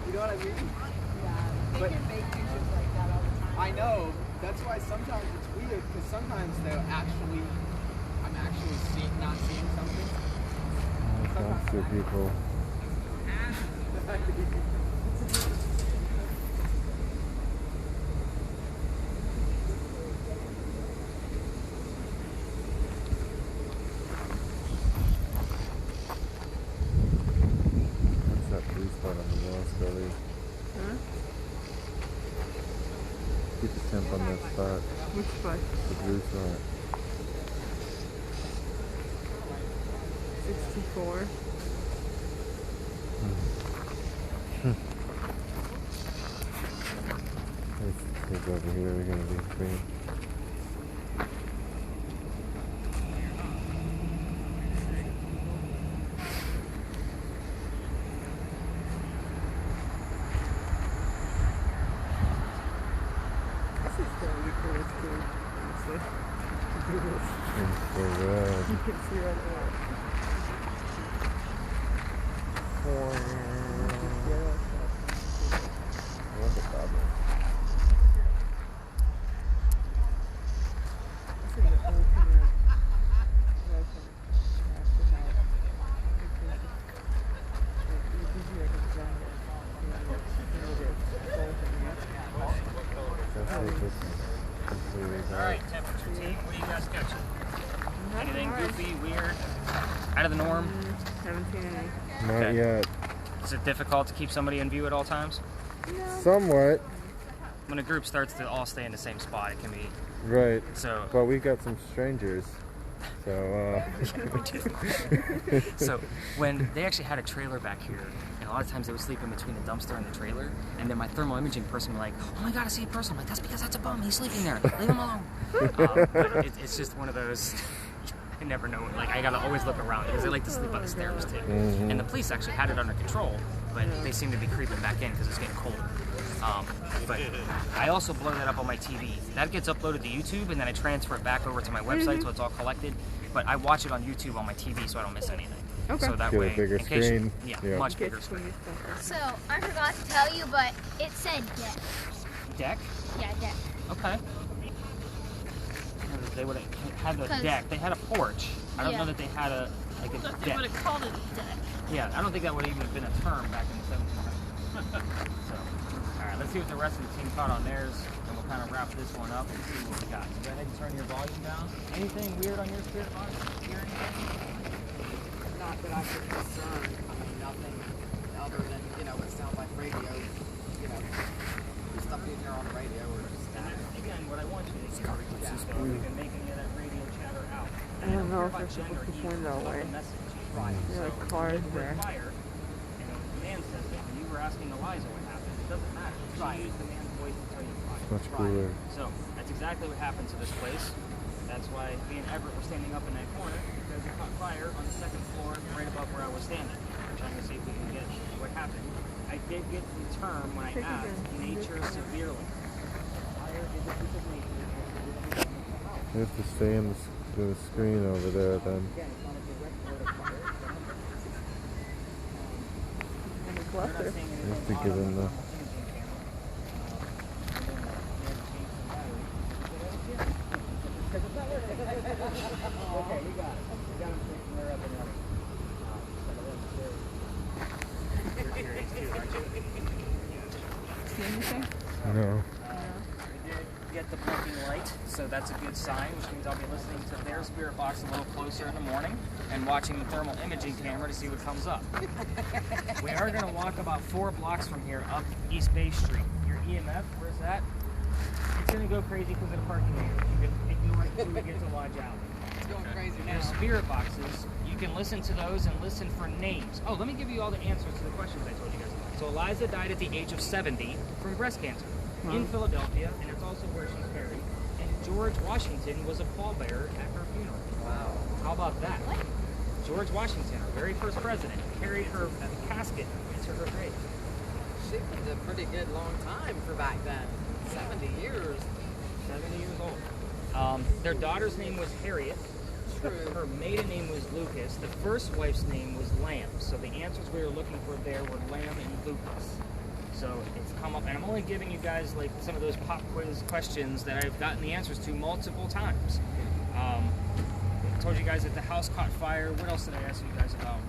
You know what I mean? Yeah, they But- can make pictures like that all the time. I know. That's why sometimes it's weird, because sometimes I'm actually not seeing something. Dumpster people. What's that blue spot on the wall, Scully? Huh? Keep the temp on that spot. Which spot? The blue spot. 64. This over here, we're gonna be free. This is gonna be cool too, honestly. To do this. Infrared. You can see right away. What's the problem? This is the ultimate weapon you have to have. Because it gives you like a giant, That's like this completely dark. Alright, temperature team. What do you guys catch? Anything hard. goofy, weird, out of the norm? 17 and 8. Not Okay. yet. Is it difficult to keep somebody in view at all times? Somewhat. When a group starts to all stay in the same spot, it can be Right. so. But we got some strangers. So, So when they actually had a trailer back here, and a lot of times they would sleep in between the dumpster and the trailer, and then my thermal imaging person would be like, "Oh my god, I see a person." I'm like, "That's because that's a bum. He's sleeping there. Leave him alone." But it's just one of those. I never know. Like I gotta always look around because I like to sleep on the stairs too. And the police actually had it under control, but they seem to be creeping back in because it's getting colder. But I also blow that up on my TV. That gets uploaded to YouTube, and then I transfer it back over to my website, so it's all collected. But I watch it on YouTube on my TV, so I don't miss anything. Okay. So that Get a way, bigger in case you- screen. yeah, Yeah. much bigger screen. So, I forgot to tell you, but it said deck. Deck? Yeah, deck. Okay. They would have had a 'Cause- deck. They had a porch. I don't Yeah. know that they had a like a Thought they deck. would have called it a deck. Yeah, I don't think that would even have been a term back in the 1700s. So, all right, let's see what the rest of the team caught on theirs, and we'll kind of wrap this one up and see what we got. So go ahead and turn your volume down. Anything weird on your spirit box? Hear anything? Not that I could discern. I mean, nothing other than, it sounds like radio, stuff you hear on the radio or just that. Again, what I want you to hear is so we can make any of that radio chatter out. I don't know if they're supposed to point that way. There are like cars there. Fire, and the man says that when you were asking Eliza what happened, it doesn't matter. She used the man's voice to tell you fire. Much cooler. So that's exactly what happened to this place. That's why me and Everett were standing up in that corner because it caught fire on the second floor right above where I was standing. We're trying to see if we can get what happened. I did get the term when I asked nature severely. Fire is a piece of nature. You have to stay in the screen over there then. Again, it's not a direct word of fire. And it's left there. You have to get in the... Okay, we got it. We got them we're up and running. You're curious too, aren't you? See anything? No. We did get the blinking light, so that's a good sign, which means I'll be listening to their spirit box a little closer in the morning and watching the thermal imaging camera to see what comes up. We are going to walk about 4 blocks from here up East Bay Street. Your EMF, where's that? It's going to go crazy because of the parking meters. You can ignore it until we get to Lodge Alley. It's going crazy Your now. spirit boxes, you can listen to those and listen for names. Oh, let me give you all the answers to the questions I told you guys. So Eliza died at the age of 70 from breast cancer in Philadelphia, and it's also where she's buried. And George Washington was a pallbearer at her funeral. Wow. How about that? George Washington, our very first president, carried her casket into her grave. She lived a pretty good long time for back then. 70 years. 70 years old. Their daughter's name was Harriet. True. Her maiden name was Lucas. The first wife's name was Lamb. So the answers we were looking for there were Lamb and Lucas. So it's come up, and I'm only giving you guys like some of those pop quiz questions that I've gotten the answers to multiple times. I told you guys that the house caught fire. What else did I ask you guys about?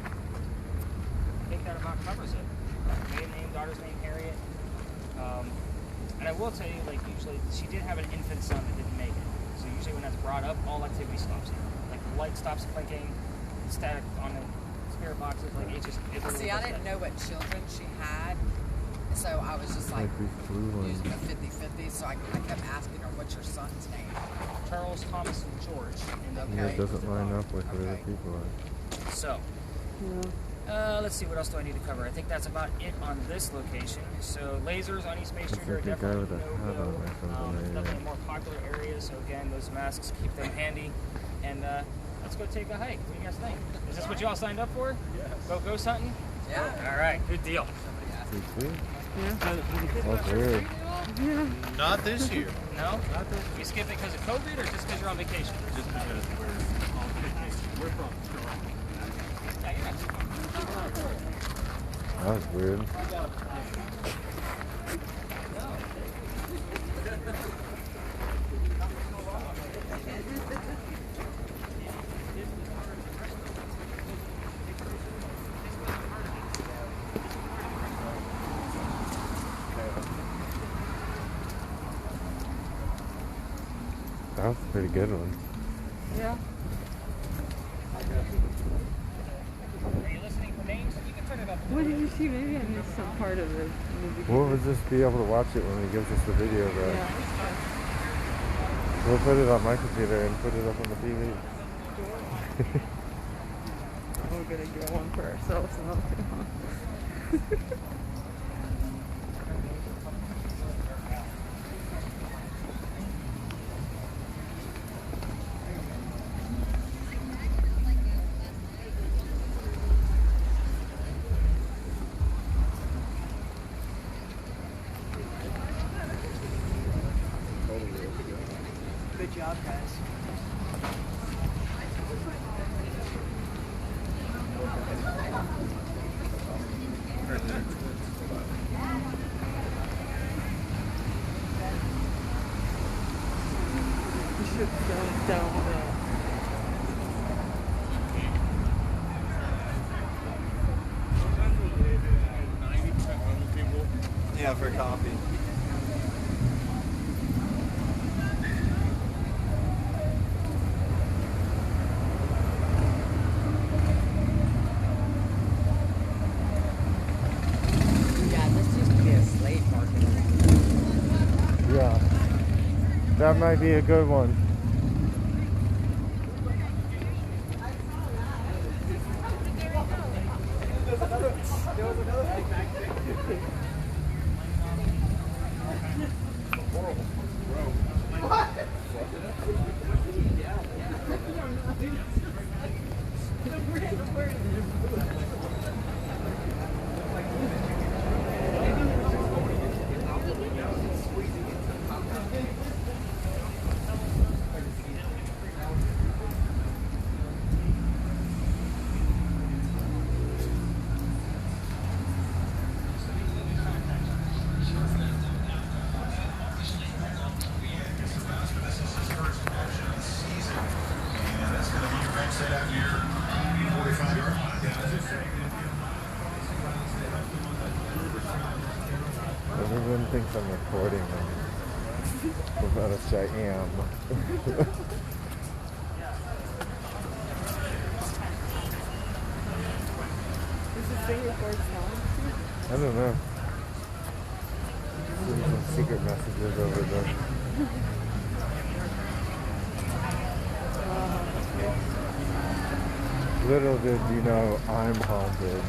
I think that about covers it. Maiden name, daughter's name, Harriet. And I will tell you, like usually, she did have an infant son that didn't make it. So usually when that's brought up, all activity stops here. Like the light stops blinking, static on the spirit boxes, like it just. It See, I didn't know what children she had, so I was just like Like these blue ones. using a 50-50, so I kept asking her, what's your son's name? Charles, Thomas, and George. And Yeah, it doesn't line up with where the Okay. people are. So, let's see, what else do I need to cover? I think that's about it on this location. So, lasers on East Bay Street are like the guy definitely with a hat no-go. on or something It's right definitely there. a more popular area, so again, those masks, keep them handy. And let's go take a hike. What do you guys think? Is this what you all signed up for? Yes. Go ghost hunting? Yeah. All right, good deal. You see? Yeah. That's weird. Yeah. Not this year. No? You skip it because of COVID or just because you're on vacation? Just because we're on vacation. We're from Yeah, you're not too far. That was weird. That was a pretty good one. Yeah. Are you listening for names? You can turn it up. What did you see? Maybe I missed some part of it. We'll just be able to watch it when he gives us the video back. Yeah. We'll put it on my computer and put it up on the TV. We're gonna get one for ourselves and I'll get one. out for coffee. Yeah, this used to be a slave market. Yeah. That might be a good one. There was another thing back there. Horrible. What? Everyone thinks I'm recording them. Without a say I am. Is this thing record sound? I don't know. There's some secret messages over there. Little did you know I'm haunted.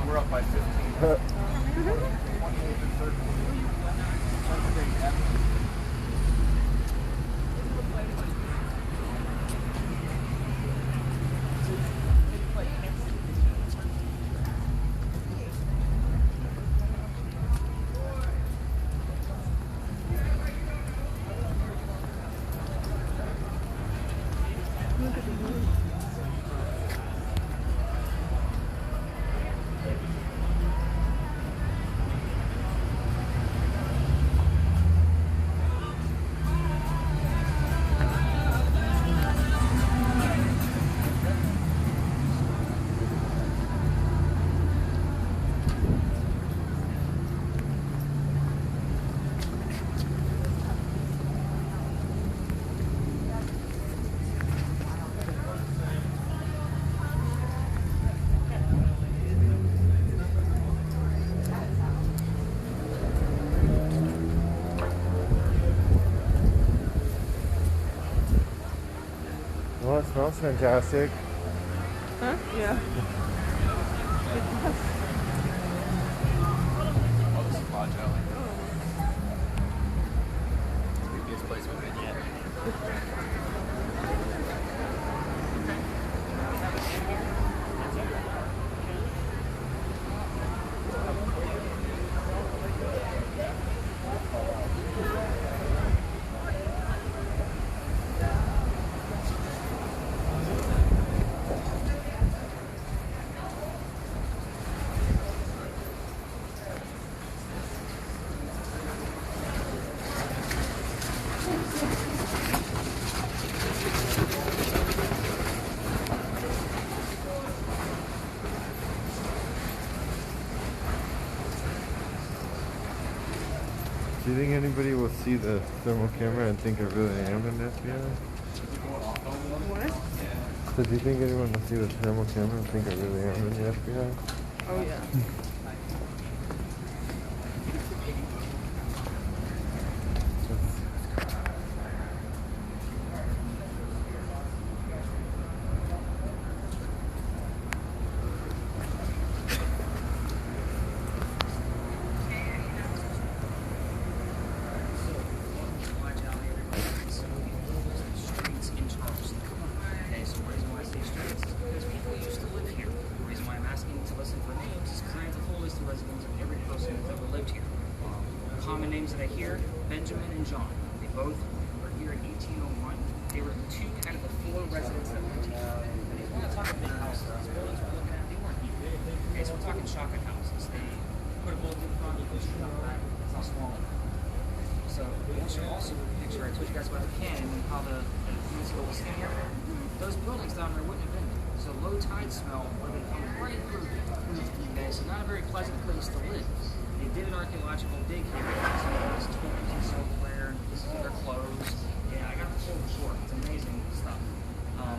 We're up by 15. Well, it smells fantastic. Huh? Yeah. Oh, this is Lodge Alley. Creepiest place we've been yet. Do you think anybody will see the thermal camera and think I really am an FBI? What? So do you think anyone will see the thermal camera and think I really am in the FBI? Oh, yeah. Common names that I hear, Benjamin and John. They both were here in 1801. They were the two kind of the four residents that lived here. And if you want to talk big houses, these buildings we're looking at, they weren't here. Okay, so we're talking shotgun houses. They put a bullet in front, you push it out back, that's how small it is. So we'll show also the picture I told you guys about the canyon and how the units go skinnier. Those buildings down there wouldn't have been there. So low tide smell would have come right through there. Okay, so not a very pleasant place to live. They did an archaeological dig here. So there's tombs and silverware, and this is their clothes. Yeah, I got the whole report. It's amazing stuff.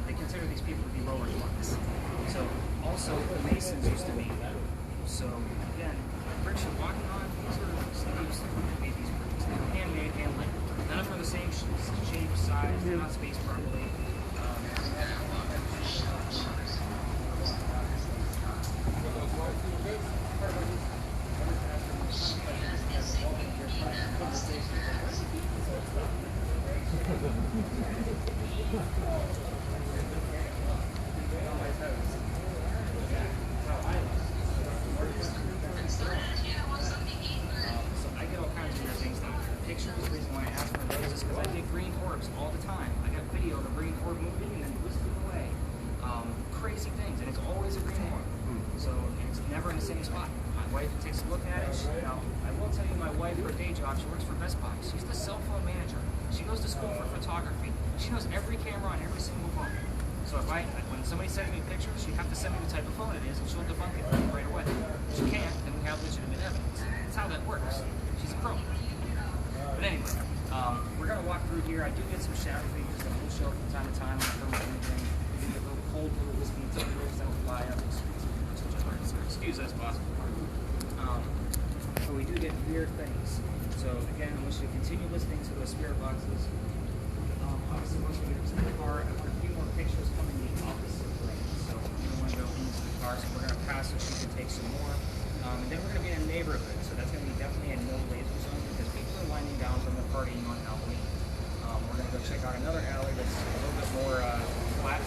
They consider these people to be lower class. So also the Masons used to be there. So again, bricks you're walking on, these are slaves who made these bricks. They were handmade, hand-lit. None of them are the same shape, size, they're not spaced properly. All the time. I got video of a green orb moving and then whistling away. Crazy things, and it's always a green orb. So it's never in the same spot. My wife takes a look at it. Now, I will tell you, my wife, her day job, she works for Best Buy. She's the cell phone manager. She goes to school for photography. She knows every camera on every single phone. So when somebody sends me pictures, she have to send me the type of phone it is, and she'll debunk it right away. If she can't, then we have legitimate evidence. That's how that works. She's a pro. But anyway. We're going to walk through here. I do get some shadow figures that will show from time to time on thermal imaging. We do get little cold little wispy materials that will fly up. Excuse us, boss. But we do get weird things. So again, I want you to continue listening to those spirit boxes. Obviously, once we get to the car, I've got a few more pictures coming the opposite way. So we don't want to go into the car, so we're going to pass so she can take some more. And then we're going to be in a neighborhood, so that's going to be definitely a no laser zone because people are lining down from the partying on Halloween. We're going to go check out another alley that's a little bit more flat.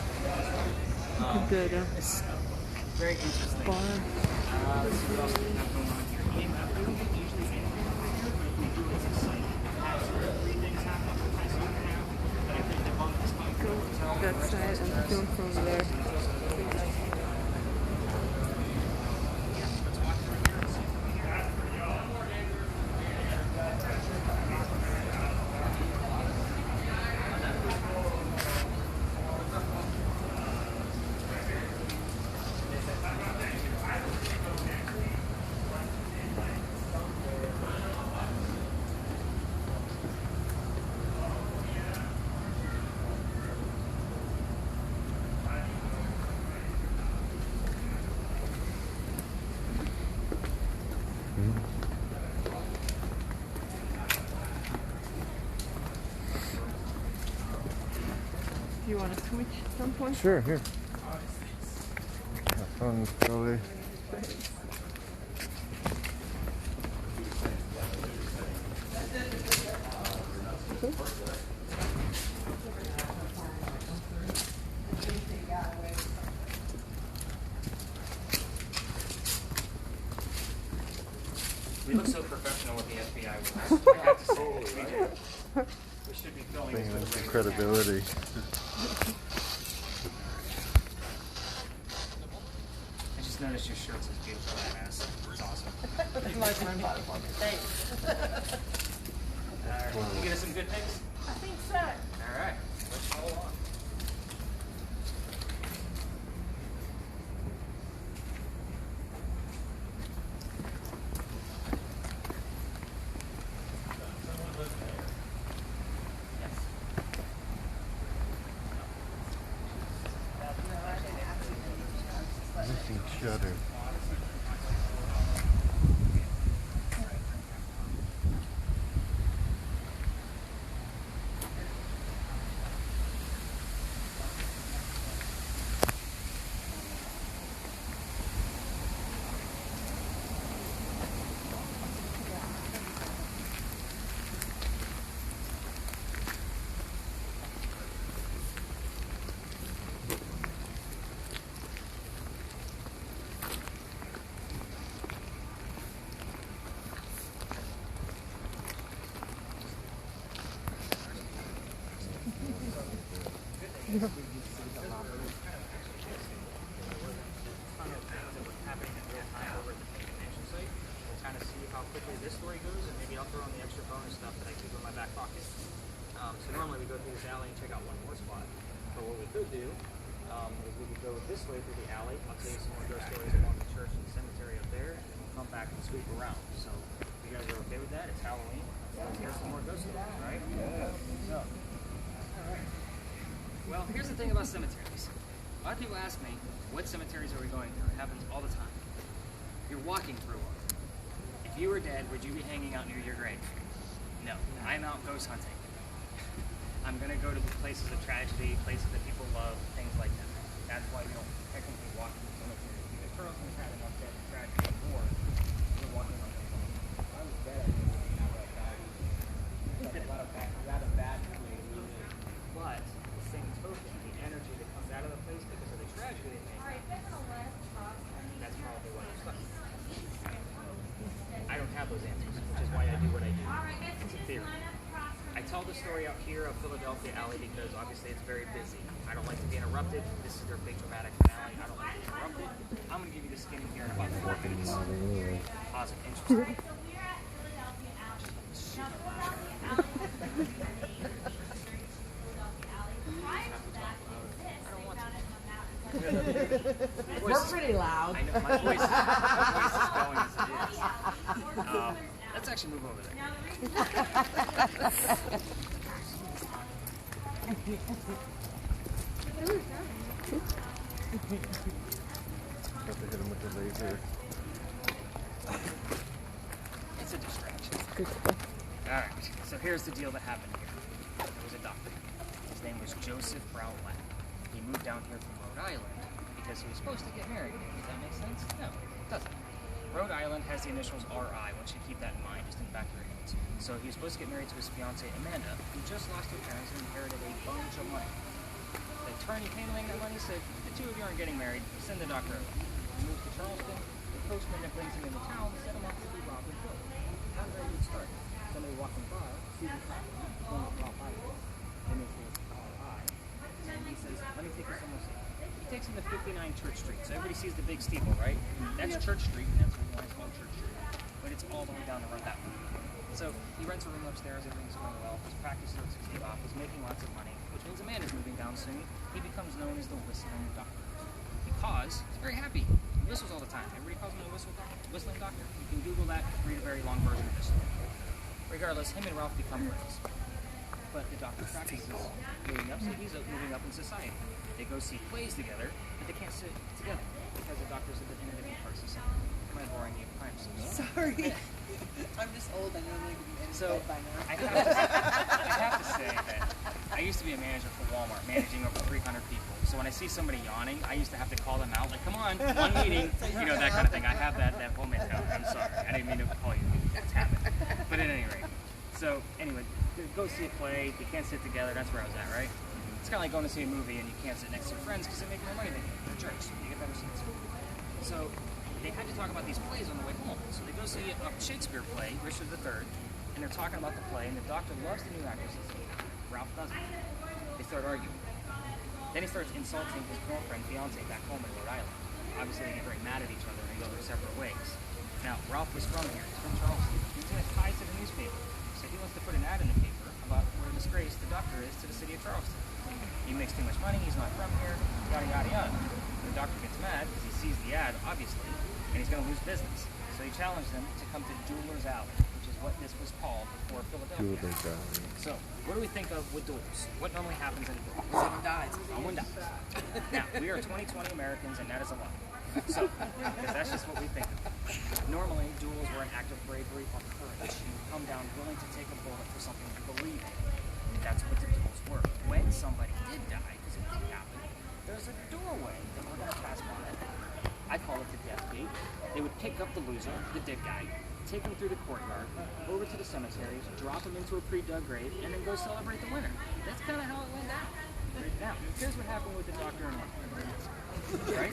It's very interesting. Let's see what else we have going on here. We don't get usually anything over here, but if we do, it's exciting. I have 3 things happening with my son now that I think debunk this time. Go that side and film from there. Do you want to switch at some point? Sure, here. Have fun, Chloe. We look so professional with the FBI with us. I have to say this. We should be filming this with Some credibility. I just noticed your shirt says beautiful ass. It's awesome. Thanks. Alright, you get us some good pics? I think so. Alright, let's follow on. Missing shutter. Kind of see how quickly this story goes, and maybe I'll throw in the extra bonus stuff that I keep in my back pocket. So normally we go through this alley and check out one more spot. But what we could do is we could go this way through the alley. I'll tell you some more ghost stories along the church and the cemetery up there, and we'll come back and sweep around. So if you guys are okay with that, it's Halloween. Let's hear some more ghost stories, right? Yeah. So, all right. Well, here's the thing about cemeteries. A lot of people ask me, what cemeteries are we going through? It happens all the time. You're walking through one. If you were dead, would you be hanging out near your grave? No. I'm out ghost hunting. I'm going to go to the places of tragedy, places that people love, things like that. That's why we don't technically walk through cemeteries. Because Charleston's had enough death and tragedy before we're walking on the phone. I was dead, I didn't have a bad But the same token, the energy that comes out of the place because of the tragedy they made, that's probably why I'm stuck. I don't have those answers, which is why I do what I do. It's a theory. I tell the story out here of Philadelphia Alley because obviously it's very busy. I don't like to be interrupted. This is their big dramatic finale. I don't like to be interrupted. I'm going to give you the skinny here in about 4 minutes. Pause it. Interesting. We're pretty loud. I know, my voice is going as it is. Let's actually move over there. Have to hit him with the laser. It's a distraction. Good stuff. Alright, so here's the deal that happened here. There was a doctor. His name was Joseph Brown Lapp. He moved down here from Rhode Island because he was supposed to get married. Does that make sense? No, it doesn't. Rhode Island has the initials RI. I want you to keep that in mind, just in the back of your heads. So he was supposed to get married to his fiancée Amanda, who just lost her parents and inherited a bunch of money. The attorney handling that money said, the two of you aren't getting married, send the doctor over. He moves to Charleston, the postman that brings him into town set him up to be robbed and killed. How did that start? Somebody walking by, sees him going to Rock Highway, and they say it's RI. And he says, let me take you somewhere safe. He takes him to 59 Church Street. So everybody sees the big steeple, right? That's Church Street, and that's why it's called Church Street. But it's all the way down the road that way. So he rents a room upstairs, everything's going well. His practice starts to take off. He's making lots of money, which means Amanda's moving down soon. He becomes known as the Whistling Doctor. Because he's very happy. He whistles all the time. Everybody calls him the Whistling Doctor. You can Google that, read a very long version of this. Regardless, him and Ralph become friends. But the doctor practices moving up, so he's moving up in society. They go see plays together, but they can't sit together because the doctors are in different parts of society. Am I boring you? I'm Sorry. I'm just old. I normally could be in bed by now. I have to say that I used to be a manager for Walmart, managing over 300 people. So when I see somebody yawning, I used to have to call them out, like, come on, one meeting, you know, that kind of thing. I have that whole mentality. I'm sorry. I didn't mean to call you. It's habit. But at any rate. So anyway, go see a play. They can't sit together. That's where I was at, right? It's kind of like going to see a movie and you can't sit next to your friends because they make more money than you. They're jerks. You get better seats. So they had to talk about these plays on the way home. So they go see a Shakespeare play, Richard III, and they're talking about the play, and the doctor loves the new actresses. Ralph doesn't. They start arguing. Then he starts insulting his girlfriend, fiance, back home in Rhode Island. Obviously, they get very mad at each other and they go their separate ways. Now, Ralph was from here. He's from Charleston. He's in a tie to the newspaper. So he wants to put an ad in the paper about what a disgrace the doctor is to the city of Charleston. He makes too much money, he's not from here, yada, yada, yada. The doctor gets mad because he sees the ad, obviously, and he's going to lose business. So he challenged them to come to Jeweler's Alley, which is what this was called before Philadelphia. Jeweler's Alley. So, what do we think of with duels? What normally happens in a duel? Someone dies. Someone dies. Now, we are 2020 Americans, and that is a lie. So, because that's just what we think of. Normally, duels were an act of bravery or courage. You come down willing to take a bullet for something you believe in. That's what the duels were. When somebody did die, because it did happen, there's a doorway that we're going to pass by. I call it the death gate. They would pick up the loser, the dead guy, take him through the courtyard, over to the cemeteries, drop him into a pre-dug grave, and then go celebrate the winner. That's kind of how it went down. Now, here's what happened with the doctor and Ralph. Right?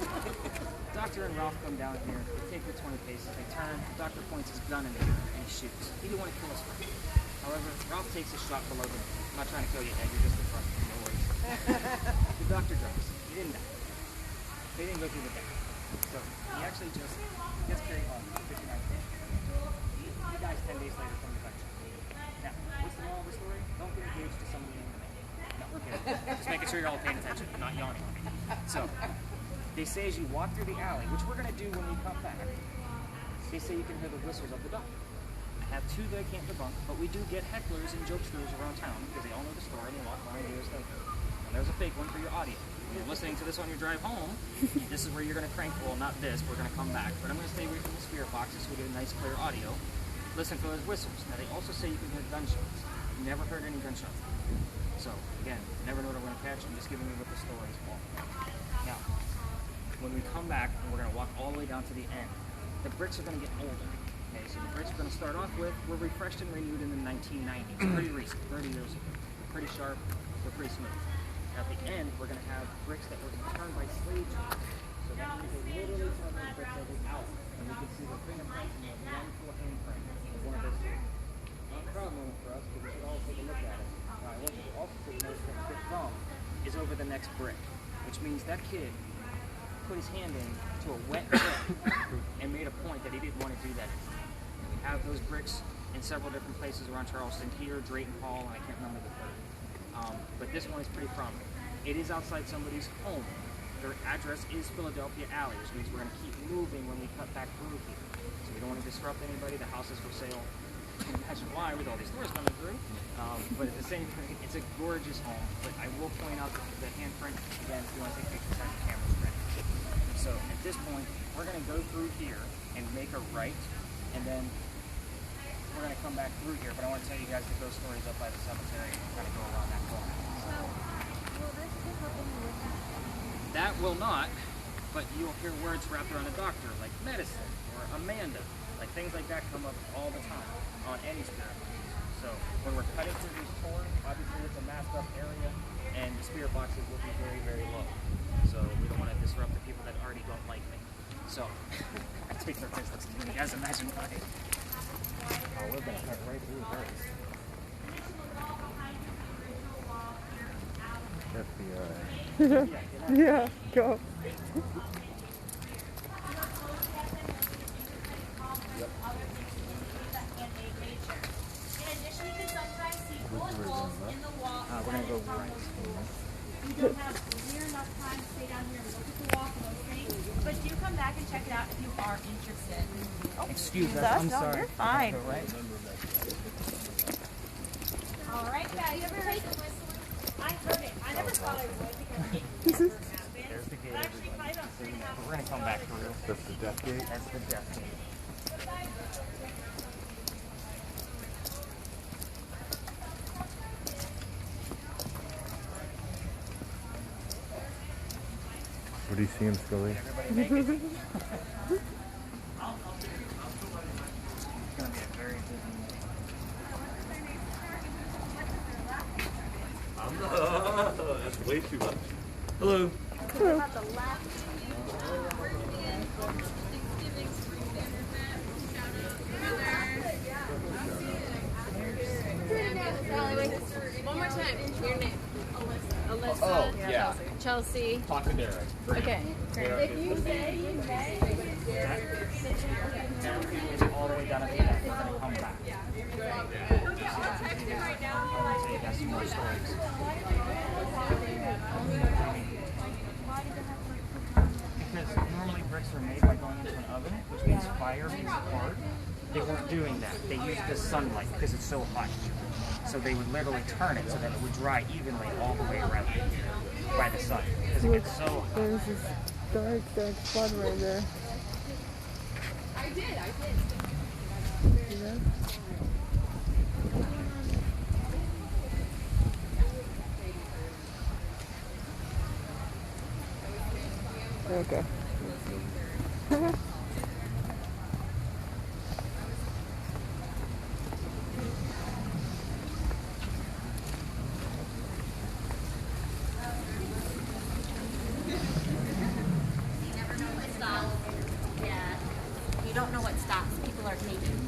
Doctor and Ralph come down here, they take the 20 paces, they turn, the doctor points his gun in the air, and he shoots. He didn't want to kill us first. However, Ralph takes a shot below the knee. I'm not trying to kill you, Ed, you're just the front. No worries. The doctor drops. He didn't die. They didn't go through the death. So, he actually just gets carried on 59 feet. He dies Just making sure you're all paying attention, not yawning on me. So, they say as you walk through the alley, which we're going to do when we come back, they say you can hear the whistles of the dog. I have two that I can't debunk, but we do get hecklers and jokesters around town because they all know the story and they walk by and do this thing. And there's a fake one for your audio. If you're listening to this on your drive home, this is where you're going to crank, well, not this, we're going to come back, but I'm going to stay away from the spirit boxes so we get a nice clear audio. Listen for those whistles. Now they also say you can hear gunshots. Never heard any gunshots. So again, never know what I'm going to catch. I'm just giving you what the stories are. Now, when we come back, and we're going to walk all the way down to the end, the bricks are going to get older. Okay, so the bricks we're going to start off with were refreshed and renewed in the 1990s. Pretty recent, 30 years ago. They're pretty sharp. They're pretty smooth. At the end, we're going to have bricks that were turned by slave traders. So that means they literally turn those bricks every hour. And we can see the fingerprints in the wonderful handprint of one of those kids. Not a proud moment for us, but we should all take a look at it. I want you to also take notice that the thumb is over the next brick, which means that kid put his hand in to a wet brick and made a point that he didn't want to do that anymore. We have those bricks in several different places around Charleston, here, Drayton Hall, and I can't remember the third. But this one is pretty prominent. It is outside somebody's home. Their address is Philadelphia Alley, which means we're going to keep moving when we cut back through here. So we don't want to disrupt anybody. The house is for sale. You can imagine why with all these doors coming through. But at the same time, it's a gorgeous home. But I will point out the handprint, again, if you want to take pictures, have the cameras ready. So at this point, we're going to go through here and make a right, and then we're going to come back through here. But I want to tell you guys the ghost stories up by the cemetery and kind of go around that corner. That will not, but you'll hear words wrapped around a doctor, like medicine or Amanda. Like things like that come up all the time on any spirit box. So when we're cutting through these tours, obviously it's a masked up area and the spirit boxes will be very, very low. So we don't want to disrupt the people that already don't like me. So I take their business. Can you guys imagine why? Oh, we're going to cut right through hers. FBI. Yeah, go. We're going to go right. You don't have near enough time to stay down here and look at the walk and those things, but do come back and check it out if you are interested. Excuse us, I'm sorry. You're fine. Go right. All right, yeah, you ever heard the whistling? I heard it. I never thought I would because it There's the gate. actually Everybody. I don't So, think we're going to come back through. That's the death gate. That's the death gate. What do you see him, Scully? Everybody make it. It's going to be a very busy night. That's way too much. Hello. One more time. Your name. Alyssa. Oh, yeah. Chelsea. Talk to Derek. Okay. if you say you may, All the way down at the end. We're going to come back. So you got some more stories. Because normally bricks are made by going into an oven, which means fire makes it hard. They weren't doing that. They used the sunlight because it's so hot. So they would literally turn it so that it would dry evenly all the way around by the sun because it gets so hot. There's this dark, dark spot right there. I did. See that? Okay. You don't know what stops. People are taking.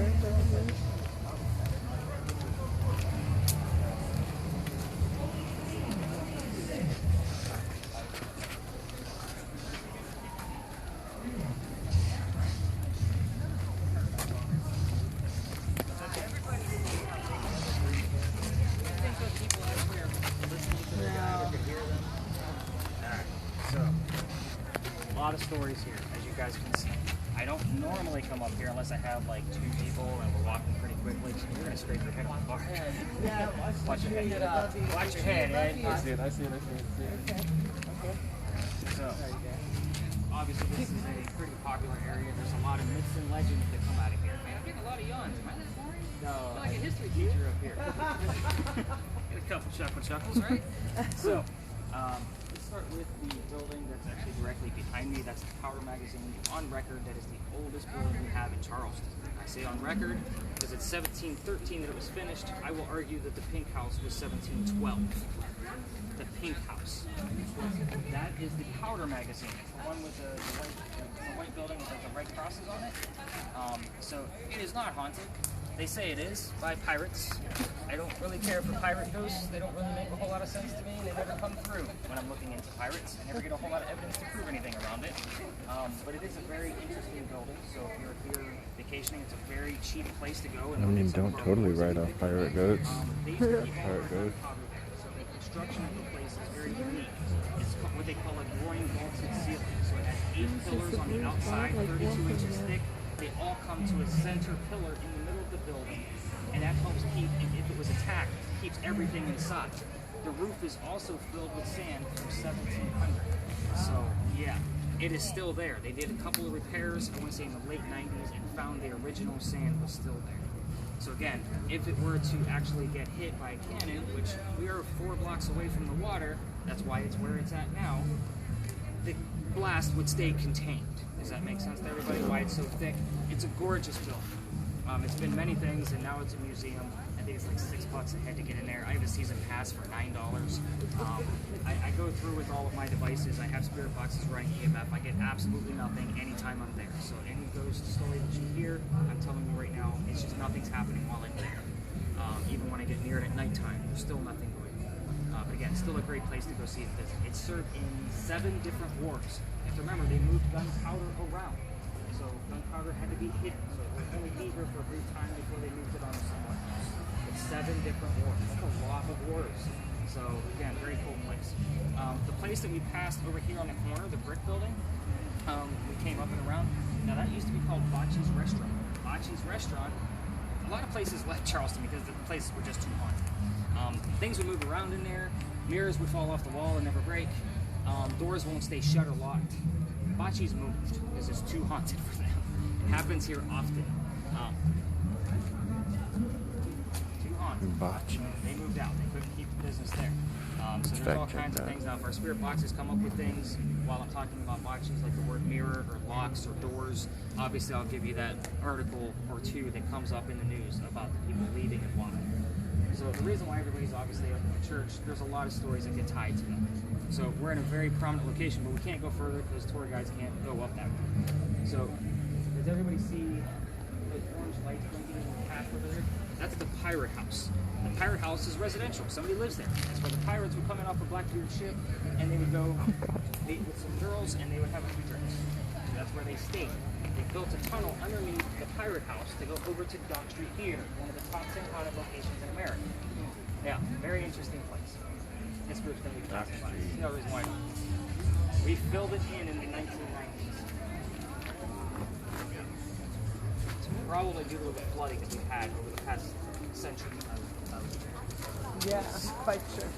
there, probably. A lot of stories here, as you guys can see. I don't normally come up here unless I have like 2 people and we're walking pretty quickly. So you're gonna scrape your head on the bar. Yeah, Watch your head. Watch your head, Ed. I see it. Okay. So, obviously this is a pretty popular area. There's a lot of myths and legends that come out of here. Man, I'm getting a lot of yawns. Am I that boring? No. I feel like a history teacher up here. Get a couple chuckles, right? So, let's start with the building that's actually directly behind me. That's the Powder Magazine. On record, that is the oldest building we have in Charleston. I say on record because it's 1713 that it was finished. I will argue that the Pink House was 1712. The Pink House. That is the Powder Magazine. It's the one with the white building with like the red crosses on it. So it is not haunted. They say it is by pirates. I don't really care for pirate ghosts. They don't really make a whole lot of sense to me. They never come through when I'm looking into pirates. I never get a whole lot of evidence to prove anything around it. But it is a very interesting building. So if you're here vacationing, it's a very cheap place to go. And I mean, don't totally write off pirate goats. Pirate goats. So the construction of the place is very unique. It's what they call a groin vaulted ceiling. So it has 8 pillars on the outside, 32 inches thick. They all come to a center pillar in the middle of the building, and that helps keep, if it was attacked, keeps everything inside. The roof is also filled with sand from 1700. So, yeah, it is still there. They did a couple of repairs, I want to say in the late 90s, and found the original sand was still there. So again, if it were to actually get hit by a cannon, which we are 4 blocks away from the water, that's why it's where it's at now, the blast would stay contained. Does that make sense to everybody? Why it's so thick? It's a gorgeous building. It's been many things, and now it's a museum. I think it's like $6 a head to get in there. I have a season pass for $9. I go through with all of my devices. I have spirit boxes running EMF. I get absolutely nothing anytime I'm there. So any ghost story that you hear, I'm telling you right now, it's just nothing's happening while I'm there. Even when I get near it at nighttime, there's still nothing going on. But again, still a great place to go see it visit. It's served in 7 different wars. You have to remember, they moved gunpowder around. So gunpowder had to be hidden. So it would only be here for a brief time before they moved it on to someone else. It's 7 different wars. That's a lot of wars. So again, very cool place. The place that we passed over here on the corner, the brick building, we came up and around. Now that used to be called Bocce's Restaurant. Bocce's Restaurant, a lot of places left Charleston because the places were just too haunted. Things would move around in there. Mirrors would fall off the wall and never break. Doors won't stay shut or locked. Bocce's moved because it's too haunted for them. It happens here often. Too haunted. Bocce. They moved out. They couldn't keep the business there. So there's all kinds of things. Now, if our spirit boxes come up with things while I'm talking about bocces, like the word mirror or locks or doors, obviously I'll give you that article or 2 that comes up in the news about the people leaving and why. So the reason why everybody's obviously up in the church, there's a lot of stories that get tied to them. So we're in a very prominent location, but we can't go further because tour guides can't go up that way. So does everybody see the orange lights blinking in the path over there? That's the Pirate House. The Pirate House is residential. Somebody lives there. That's where the pirates would come in off a Blackbeard ship, and they would go meet with some girls, and they would have a few drinks. So that's where they stayed. They built a tunnel underneath the Pirate House to go over to Dock Street Theater, one of the top 10 haunted locations in America. Yeah, very interesting place. It's going to be classified. No reason why not. We filled it in the 1990s. It's probably due to the flooding that we've had over the past century. Yeah, quite sure.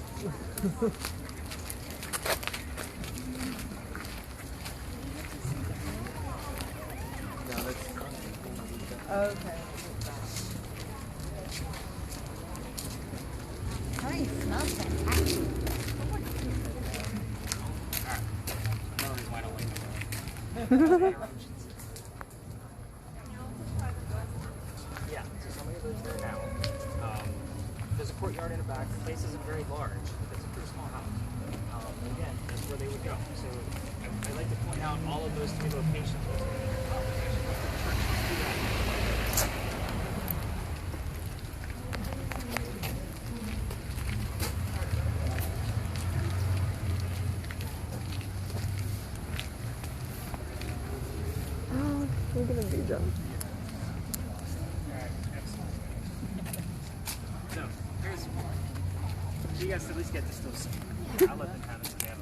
Okay. Honey, smells fantastic. No reason why I don't like it. Yeah, so somebody lives there now. There's a courtyard in the back. The place isn't very large. It's a pretty small house. Again, that's where they would go. So I like to point out all of those 3 locations. job. Alright, excellent. So, here's, you guys at least get to still see. I'll let them have it today.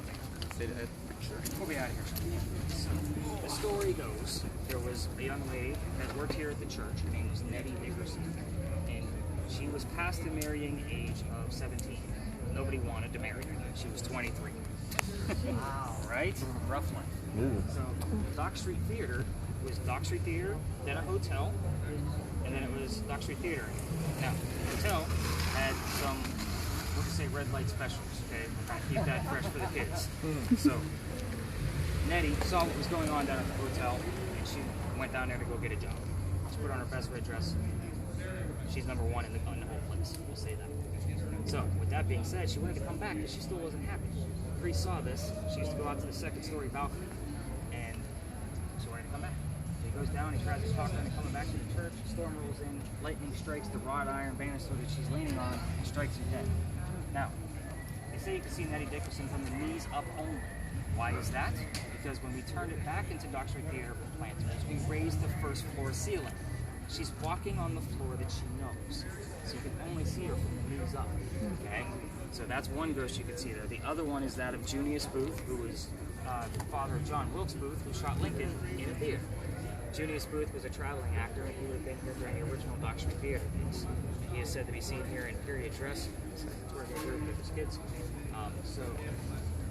Say that. Sure. We'll be out of here. So, the story goes, there was a young lady that worked here at the church. Her name was Nettie Dickerson. And she was past the marrying age of 17. Nobody wanted to marry her. She was 23. Wow, right? Rough life. So, Dock Street Theater was Dock Street Theater, then a hotel, and then it was Dock Street Theater. Now, the hotel had some, we'll just say red light specials, okay? We're trying to keep that fresh for the kids. So, Nettie saw what was going on down at the hotel, and she went down there to go get a job. She put on her best red dress. She's number one in the whole place, we'll say that. So, with that being said, she wanted to come back because she still wasn't happy. Priest saw this. She used to go out to the second story balcony, and she wanted to come back. So he goes down, he tries to talk her into coming back to the church. Storm rolls in, lightning strikes the wrought iron banister that she's leaning on, and strikes her dead. Now, they say you can see Nettie Dickerson from the knees up only. Why is that? Because when we turned it back into Dock Street Theater for planters, we raised the first floor ceiling. She's walking on the floor that she knows, so you can only see her from the knees up. Okay, so that's one ghost you can see there. The other one is that of Junius Booth, who was the father of John Wilkes Booth, who shot Lincoln in a theater. Junius Booth was a traveling actor, and he would have been here during the original Dock Street Theater days. He is said to be seen here in period dress. That's where they grew up with his kids.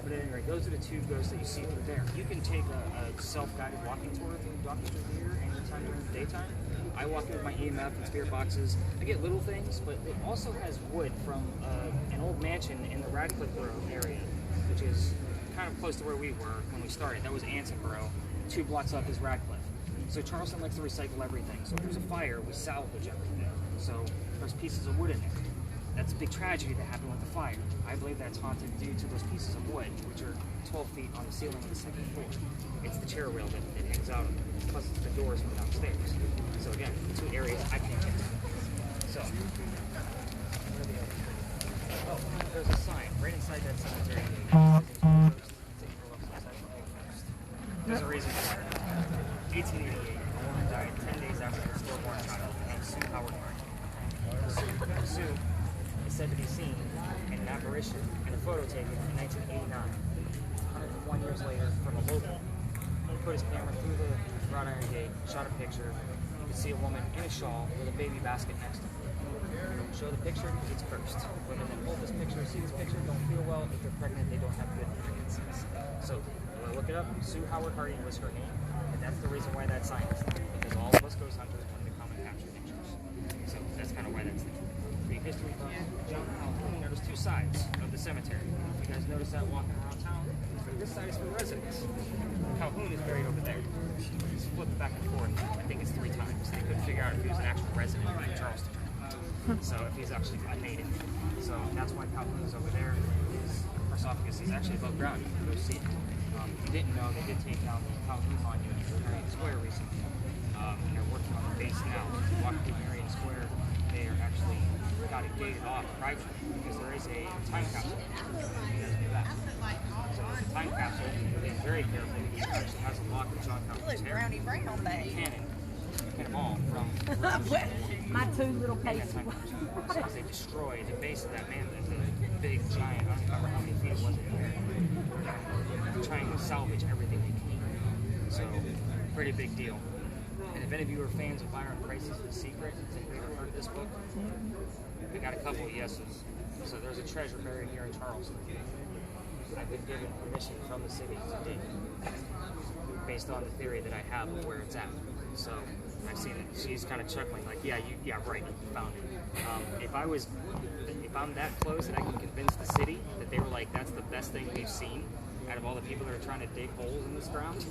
But anyway, those are the two ghosts that you see through there. You can take a self-guided walking tour through Dock Street Theater anytime during the daytime. I walk in with my EMF and spirit boxes. I get little things, but it also has wood from an old mansion in the Radcliffe Borough area, which is kind of close to where we were when we started. That was Anson Borough. 2 blocks up is Radcliffe. So Charleston likes to recycle everything. So if there's a fire, we salvage everything. So there's pieces of wood in there. That's a big tragedy that happened with the fire. I believe that's haunted due to those pieces of wood, which are 12 feet on the ceiling of the second floor. It's the chair rail that hangs out of it, plus it's the doors from downstairs. So again, 2 areas I can't get to. So, oh, there's a sign right inside that cemetery. There's a reason for it. 1888, a woman died 10 days after her stillborn child, named Sue Howard Martin. Sue is said to be seen in an apparition in a photo taken in 1989, 101 years later, from a local. He put his camera through the wrought iron gate, shot a picture. You can see a woman in a shawl with a baby basket next to her. Show the picture, it's cursed. Women that hold this picture, see this picture, don't feel well. If they're pregnant, they don't have good pregnancies. So, when I look it up, Sue Howard Harding was her name, and that's the reason why that sign is there. Because all of us ghost hunters wanted to come and capture pictures. So, that's kind of why that's there. The history of John Calhoun, there's 2 sides of the cemetery. You guys notice that walking around town? This side is for residents. Calhoun is buried over there. He's flipped back and forth, I think it's 3 times. They couldn't figure out if he was an actual resident like Charleston. So if he's actually a native. So that's why Calhoun is over there. His sarcophagus is actually above ground. You can go see it. If you didn't know, they did take down the Calhoun monument in Marion Square recently. And they're working on the base now. If you walk through Marion Square, they are actually got it gated off privately because there is a time capsule. You guys do that. So the time capsule, you're being very careful. It actually has a lock of John Calhoun's hair. Brownie brown Cannonball from my 2 little cases. Because they destroyed the base of that man, the big giant, I don't remember how many feet it was in the air. They're trying to salvage everything they can. So, pretty big deal. And if any of you are fans of Byron Price's The Secret, has anybody ever heard of this book? We got a couple of yeses. So there's a treasure buried here in Charleston. I've been given permission from the city to dig, based on the theory that I have of where it's at. So I've seen it. She's kind of chuckling, like, yeah, right, you found it. If I'm that close and I can convince the city that they were like, that's the best thing we've seen out of all the people that are trying to dig holes in this ground,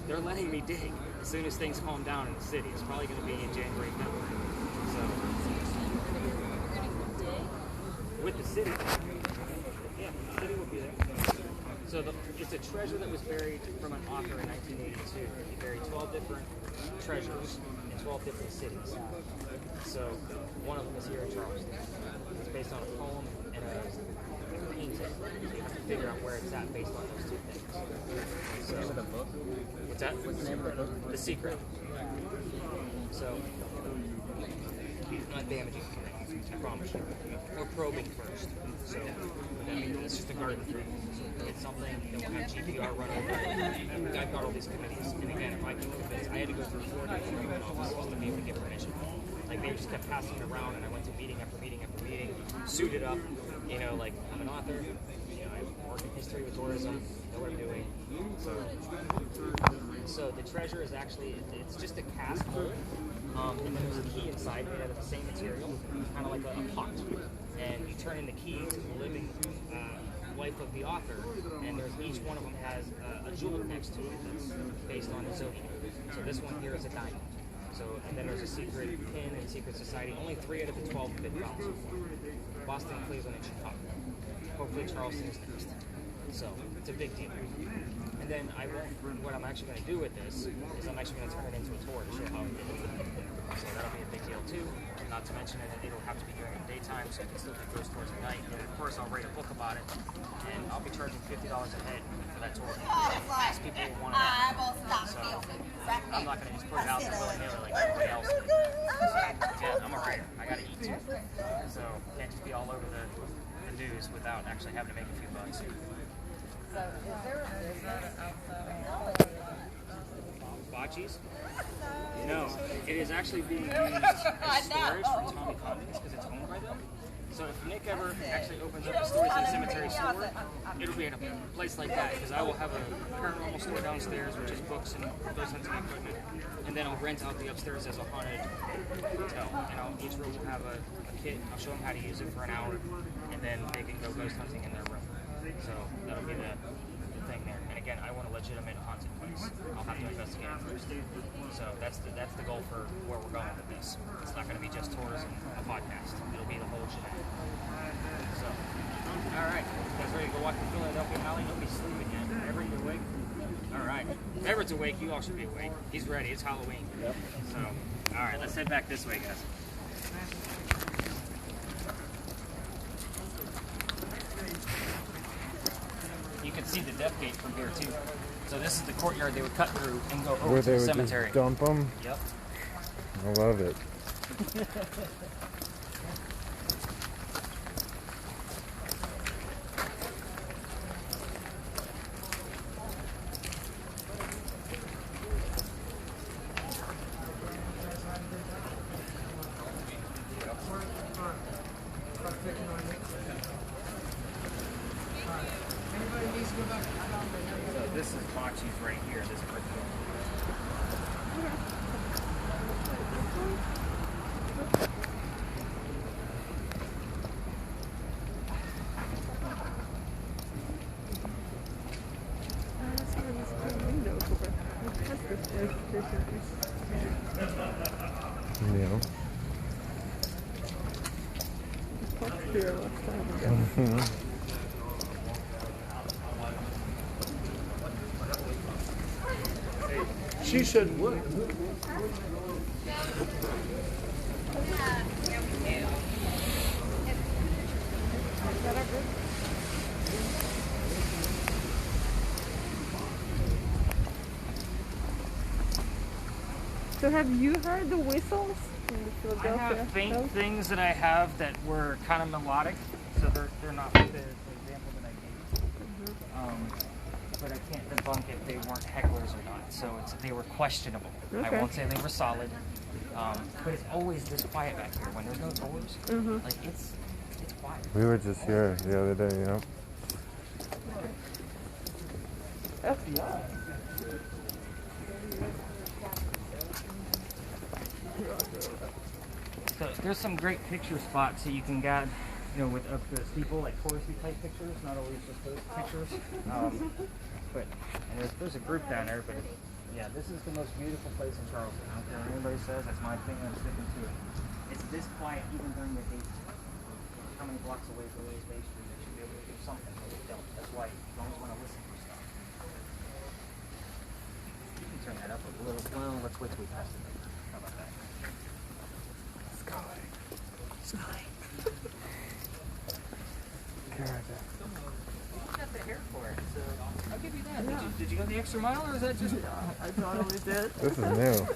they're letting me dig as soon as things calm down in the city. It's probably going to be in January, February. So, with the city, yeah, the city will be there. So it's a treasure that was buried from an author in 1982. He buried 12 different treasures in 12 different cities. So one of them is here in Charleston. It's based on a poem and a painting it's at. So you have to figure out where it's at based on those two things. So, The book? what's that? What's the name of the book? The Secret. So, he's not damaging anything, I promise you. We're probing first. So, what that means, it's just a garden thing. So, it's something, then we'll have GPR run over it. And I've got all these committees. And again, if I can convince, I had to go through 4 different government offices to be able to get permission. Like, they just kept passing it around, and I went to meeting after meeting after meeting, suited up, you know, like, I'm an author, you know, I work in history with tourism, know what I'm doing. So the treasure is actually, it's just a cast mold, and then there's a key inside made out of the same material, kind of like a pot. And you turn in the key to the living wife of the author, and there's each one of them has a jewel next to it that's based on the zodiac. So this one here is a diamond. So, and then there's a secret pin and secret society. Only 3 out of the 12 have been found so far. Boston, Cleveland, and Chicago. Hopefully Charleston is next. So it's a big deal. And then what I'm actually going to do with this is I'm actually going to turn it into a tour to show how it is. So that'll be a big deal too. Not to mention that it'll have to be during the daytime, so you can still do those tours at night. And of course, I'll write a book about it, and I'll be charging $50 a head for that tour. As people will want to know. So I'm not going to just put it out there willy-nilly like everybody else. Yeah, I'm a writer. I got to eat too. So can't just be all over the news without actually having to make a few bucks. So is there a business outside? Bocce's? No, it is actually being used as storage for Tommy Commons because it's owned by them. So if Nick ever actually opens up a storage in the cemetery store, it'll be in a place like that because I will have a paranormal store downstairs, which is books and those kinds of equipment. And then I'll rent out the upstairs as a haunted hotel. And each room will have a kit. I'll show them how to use it for an hour, and then they can go ghost hunting in their room. So that'll be the thing there. And again, I want a legitimate haunted place. I'll have to investigate it first. So that's the goal for where we're going with this. It's not going to be just tours and a podcast. It'll be the whole shebang. So, all right. You guys ready to go walk the Philadelphia Alley? Nobody's sleeping yet. Everybody awake? All right. If Everett's awake, you all should be awake. He's ready. It's Halloween. Yep. So, all right. Let's head back this way, guys. You can see the death gate from here too. So this is the courtyard they would cut through and go over Where to they the would cemetery. just dump them? Yep. I love it. So this is Bocce's right here, this brick building. Yeah. She should look. So have you heard the whistles in the I Philadelphia? have faint house? things that I have that were kind of melodic, so they're not like the example that I gave. But I can't debunk if they weren't hecklers or not. So they were questionable. Okay. I won't say they were solid. But it's always this quiet back here when there's no doors. Like it's quiet. We were just here the other day, you know. FBI. So there's some great picture spots that you can get, you know, with up the steeple, like touristy type pictures, not always just those pictures. But and there's a group down there, but yeah, this is the most beautiful place in Charleston. I don't care what anybody says, that's my thing, I'm sticking to it. It's this quiet even during the day. How many blocks away from Louis Bay Street, they should be able to do something, but they don't. That's why you always want to listen for stuff. You can turn that up a little. Well, let's wait till we pass it. How about that? Sky. Sky. God. the hair for it, so I'll give you that. Did you go the extra mile, or is that just... I totally did. This is new.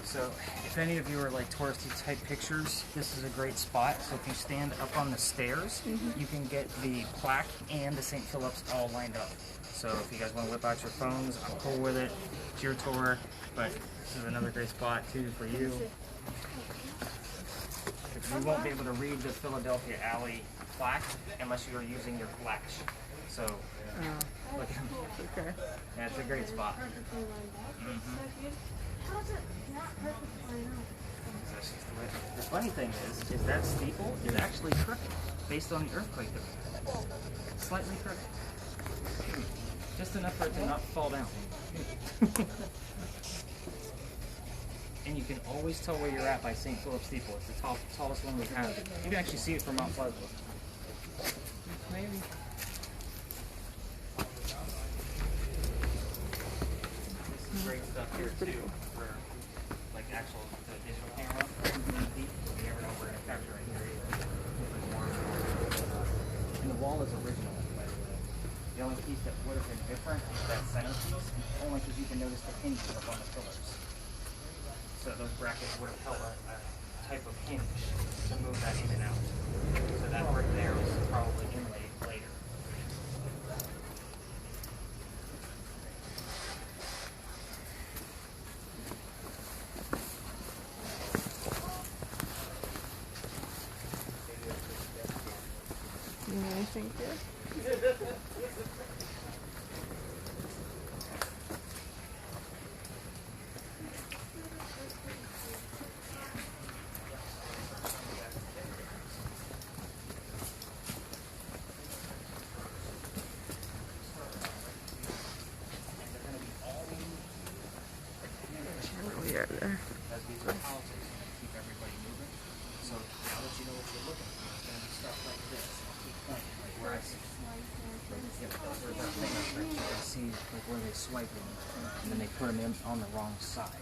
So, if any of you are like touristy type pictures, this is a great spot. So if you stand up on the stairs, you can get the plaque and the St. Philip's all lined up. So if you guys want to whip out your phones, I'm cool with it. It's your tour, but this is another great spot too for you. You won't be able to read the Philadelphia Alley plaque unless you are using your flash. So, look, Okay. yeah, it's a great spot. How's it not perfectly lined up? That's just the way. The funny thing is that steeple is actually crooked based on the earthquake that was there. Slightly crooked. Just enough for it to not fall down. And you can always tell where you're at by St. Philip's steeple. It's the tallest one we have. You can actually see it from Mount Pleasant. Maybe. This is great stuff here too for like actual the digital camera. You never know we're gonna capture right here either. And the wall is original, by the way. The only piece that would have been different is that centerpiece, only because you can notice the hinges up on the pillars. So those brackets would have held a type of hinge to move that in and out. So that work there was probably inlaid later. You need anything here? We are there. Because these are politics and keep everybody moving. So now that you know what you're looking for, it's going to be stuff like this. I'll keep pointing, like where I see. Where that thing up there, you can see like where they swipe them, and then they put them in on the wrong side.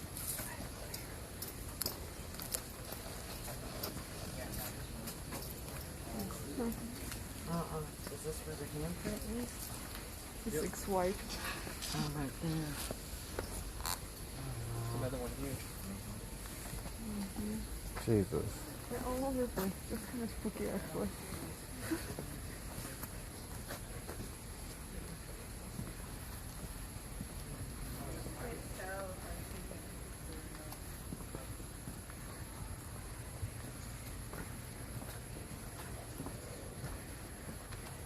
Is this where the handprint is? It's like swiped. Oh, right there. Another one here. Jesus. They're all over the place. That's kind of spooky, actually.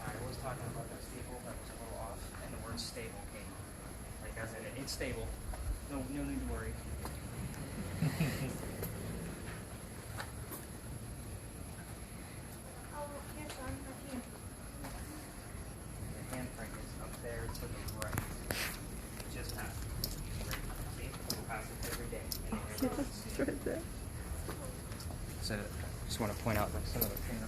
I was talking about that steeple that was a little off, and the word stable came. Like as in it's stable. No need to worry. The handprint is up there to the right. Just past it. See? We'll pass it every day. It's right there. So I just want to point out like some of the things.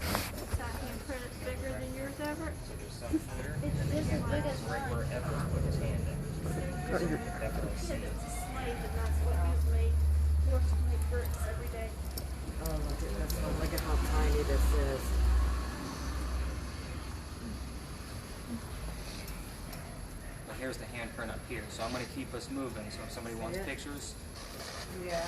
That handprint is bigger than yours, Everett? So there's some here. It's this as big as Right mine. where Everett put his hand in. So you can definitely see it. It's a slave, and that's what usually works to make bricks every day. Oh, look at this one. Look at how tiny this is. Well, here's the handprint up here. So I'm going to keep us moving. So if somebody wants pictures, Yeah.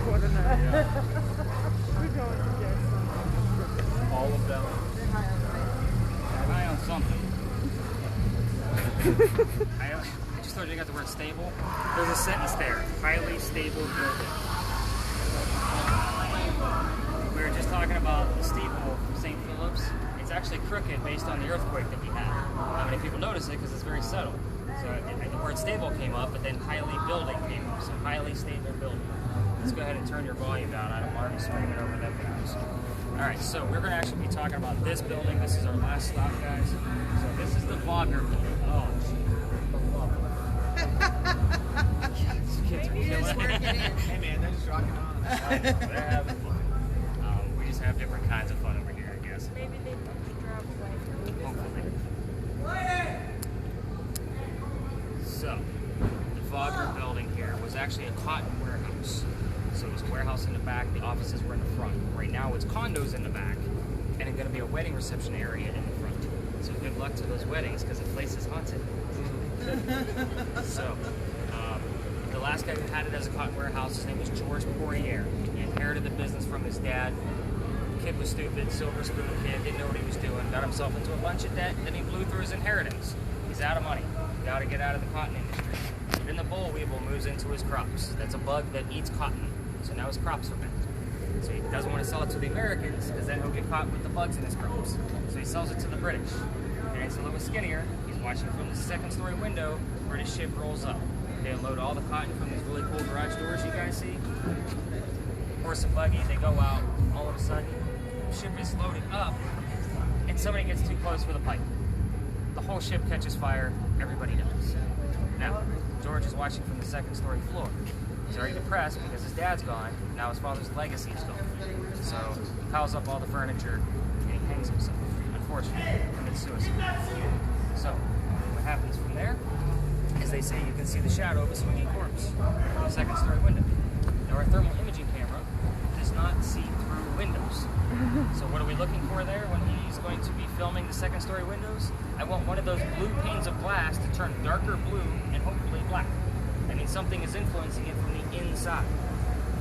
What a night. We're going to get some. All of them. They're high on life. High on something. I just told you I got the word stable. There's a sentence there. Highly stable building. We were just talking about the steeple from St. Philip's. It's actually crooked based on the earthquake that we had. Not many people notice it because it's very subtle. So the word stable came up, but then highly building came up. So highly stable building. Let's go ahead and turn your volume down. I'm already screaming over that noise. All right, so we're going to actually be talking about this building. This is our last stop, guys. So this is the Vogger building. Oh, these kids are killing it. Hey man, they're just rocking on. They're having fun. We just have different kinds of fun over here, I guess. Maybe they drop away. Hopefully. So, the Vogger building here was actually a cotton warehouse. So it was a warehouse in the back, the offices were in the front. Right now it's condos in the back, and it's going to be a wedding reception area in the front. So good luck to those weddings, because the place is haunted. So, the last guy who had it as a cotton warehouse, his name was George Poirier. He inherited the business from his dad. Kid was stupid, silver spoon kid, didn't know what he was doing, got himself into a bunch of debt, then he blew through his inheritance. He's out of money. Got to get out of the cotton industry. Then the boll weevil moves into his crops. That's a bug that eats cotton. So now his crops are bad. So he doesn't want to sell it to the Americans, because then he'll get caught with the bugs in his crops. So he sells it to the British. And it's a little skinnier. He's watching from the second-story window. British ship rolls up. They unload all the cotton from these really cool garage doors you guys see. Horse and buggy, they go out. All of a sudden, the ship is loaded up, and somebody gets too close for the pipe. The whole ship catches fire. Everybody dies. Now, George is watching from the second-story floor. He's already depressed because his dad's gone. Now his father's legacy is gone. So he piles up all the furniture and he hangs himself. Unfortunately, commits suicide. So what happens from there is they say you can see the shadow of a swinging corpse from the second-story window. Now our thermal imaging camera does not see through windows. So what are we looking for there when he's going to be filming the second-story windows? I want one of those blue panes of glass to turn darker blue and hopefully black. That means something is influencing it from the inside.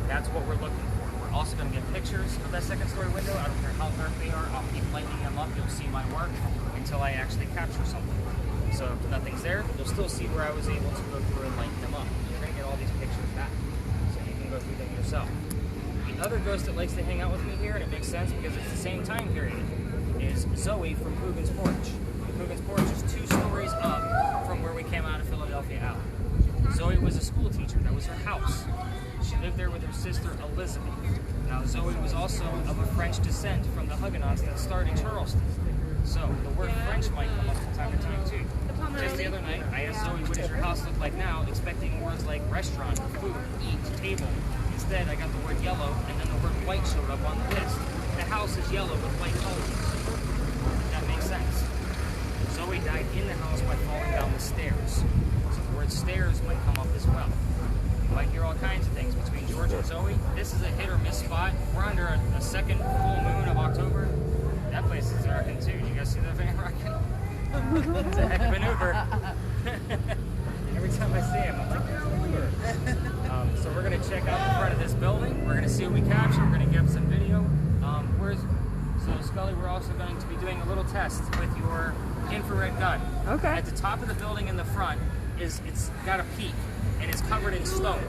That's what we're looking for. We're also going to get pictures of that second-story window. I don't care how dark they are. I'll keep lighting them up. You'll see my work until I actually capture something. So if nothing's there, you'll still see where I was able to go through and lighten them up. You're going to get all these pictures back, so you can go through them yourself. The other ghost that likes to hang out with me here, and it makes sense because it's the same time period, is Zoe from Coogan's Porch. Coogan's Porch is 2 stories up from where we came out of Philadelphia Alley. Zoe was a school teacher. That was her house. She lived there with her sister, Elizabeth. Now, Zoe was also of a French descent from the Huguenots that started Charleston. So, the word French might come up from time to time, too. Just the other night, I asked Zoe, what does your house look like now, expecting words like restaurant, food, eat, table. Instead, I got the word yellow, and then the word white showed up on the list. The house is yellow with white colors. That makes sense. Zoe died in the house by falling down the stairs. So the word stairs might come up as well. You might hear all kinds of things between George and Zoe. This is a hit or miss spot. We're under a second full moon of October. That place is rocking too. You guys see that van rocking? It's a heck of an Uber. Every time I see him, I'm like, there's an Uber. So we're going to check out the front of this building. We're going to see what we capture. We're going to get some video. So Scully, we're also going to be doing a little test with your infrared gun. Okay. At the top of the building in the front, it's got a peak, and it's covered in stone.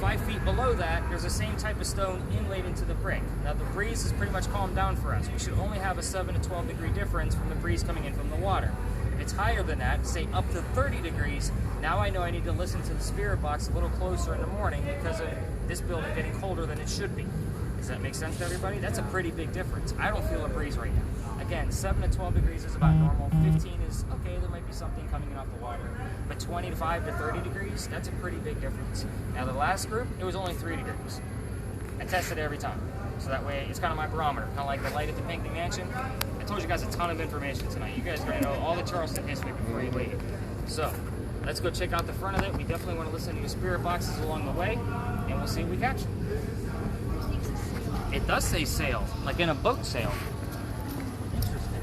5 feet below that, there's the same type of stone inlaid into the brick. Now the breeze has pretty much calmed down for us. We should only have a 7 to 12 degree difference from the breeze coming in from the water. If it's higher than that, say up to 30 degrees, now I know I need to listen to the spirit box a little closer in the morning because of this building getting colder than it should be. Does that make sense to everybody? That's a pretty big difference. I don't feel a breeze right now. Again, 7 to 12 degrees is about normal. 15 is okay, there might be something coming in off the water. But 25 to 30 degrees, that's a pretty big difference. Now the last group, it was only 3 degrees. I tested it every time. So that way, it's kind of my barometer, kind of like the light at the Pinckney Mansion. I told you guys a ton of information tonight. You guys are going to know all the Charleston history before you leave. So, let's go check out the front of it. We definitely want to listen to your spirit boxes along the way, and we'll see what we catch. It does say sail, like in a boat sail. Interesting.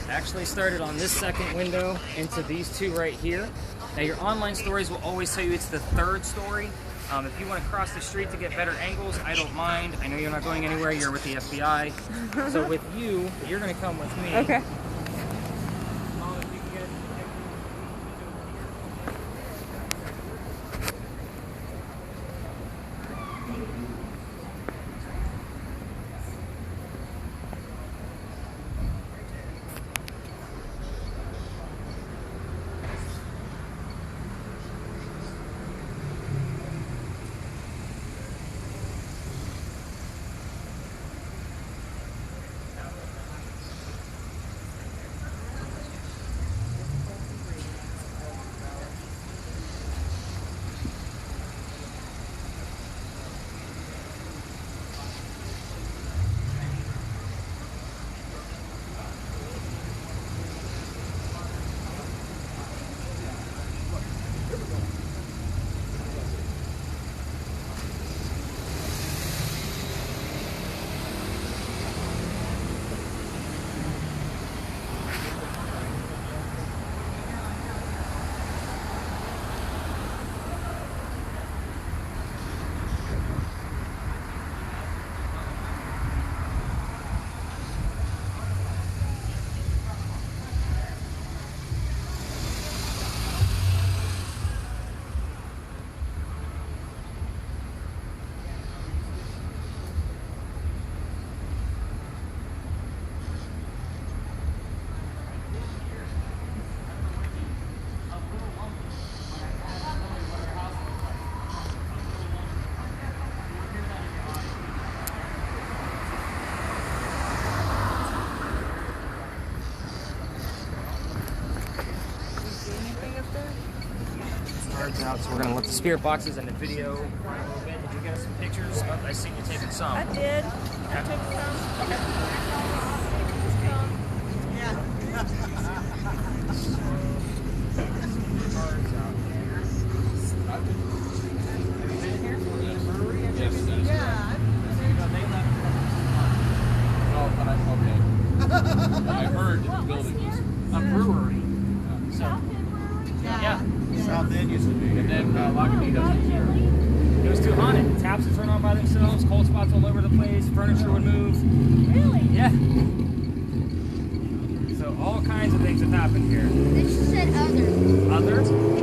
Actually started on this second window into these two right here. Now your online stories will always tell you it's the third story. If you want to cross the street to get better angles, I don't mind. I know you're not going anywhere, you're with the FBI. So with you, you're going to come with me. Okay. Out, so we're going to let the spirit boxes and the video. Did you get us some pictures? Oh, I see you taking some. I did. I took some. I heard the building was A brewery. So, yeah. South End used to be, and then Lagunitas was here. It was too haunted. The taps would turn on by themselves, cold spots all over the place, furniture would move. Really? Yeah. So all kinds of things have happened here. This said other. Other?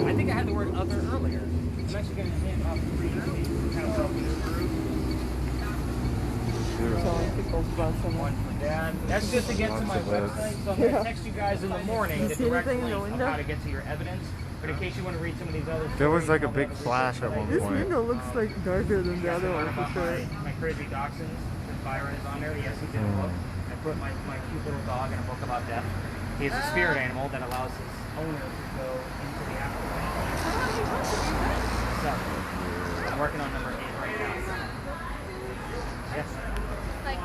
I think I had the word other earlier. I'm actually going to hand off the frequency. Kind of broken this through. Telling people about someone. One for Dad. That's just to get to my website. So I'm going to text you guys in the morning the direct link of how to get to your evidence. But in case you want to read some of these other There was stories, like a big flash at one This point. window looks like darker than the other one for sure. My crazy dachshunds. Byron is on there. Yes, he did a book. I put my cute little dog in a book about death. He is a spirit animal that allows his owner to go into the afterlife. So, I'm working on number 8 right now. Yes. Like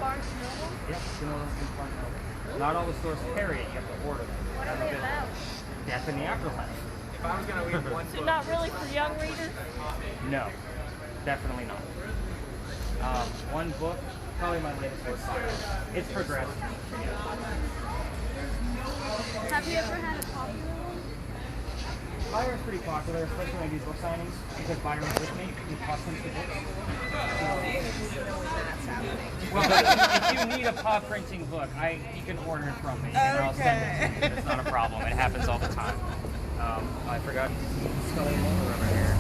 Barnes Noble. Yep, you know what's in Barnes Noble. Not all the stores carry it. You have to order them. What are they about? Death in the afterlife. If I was gonna read one So book, not really for young readers? No, definitely not. One book, probably my latest book. It's progressive. Have you ever had a popular one? Byron's pretty popular, especially when I do book signings, because Byron's with me. He pop-prints the books. Well, if you need a pop-printing book, you can order it from me, and I'll send it to you. It's not a problem. It happens all the time. I forgot Scully over here.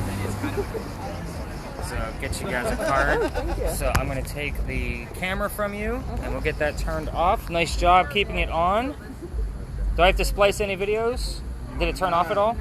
So get you guys a card. So I'm going to take the camera from you, and we'll get that turned off. Nice job keeping it on. Do I have to splice any videos? Did it turn off at all?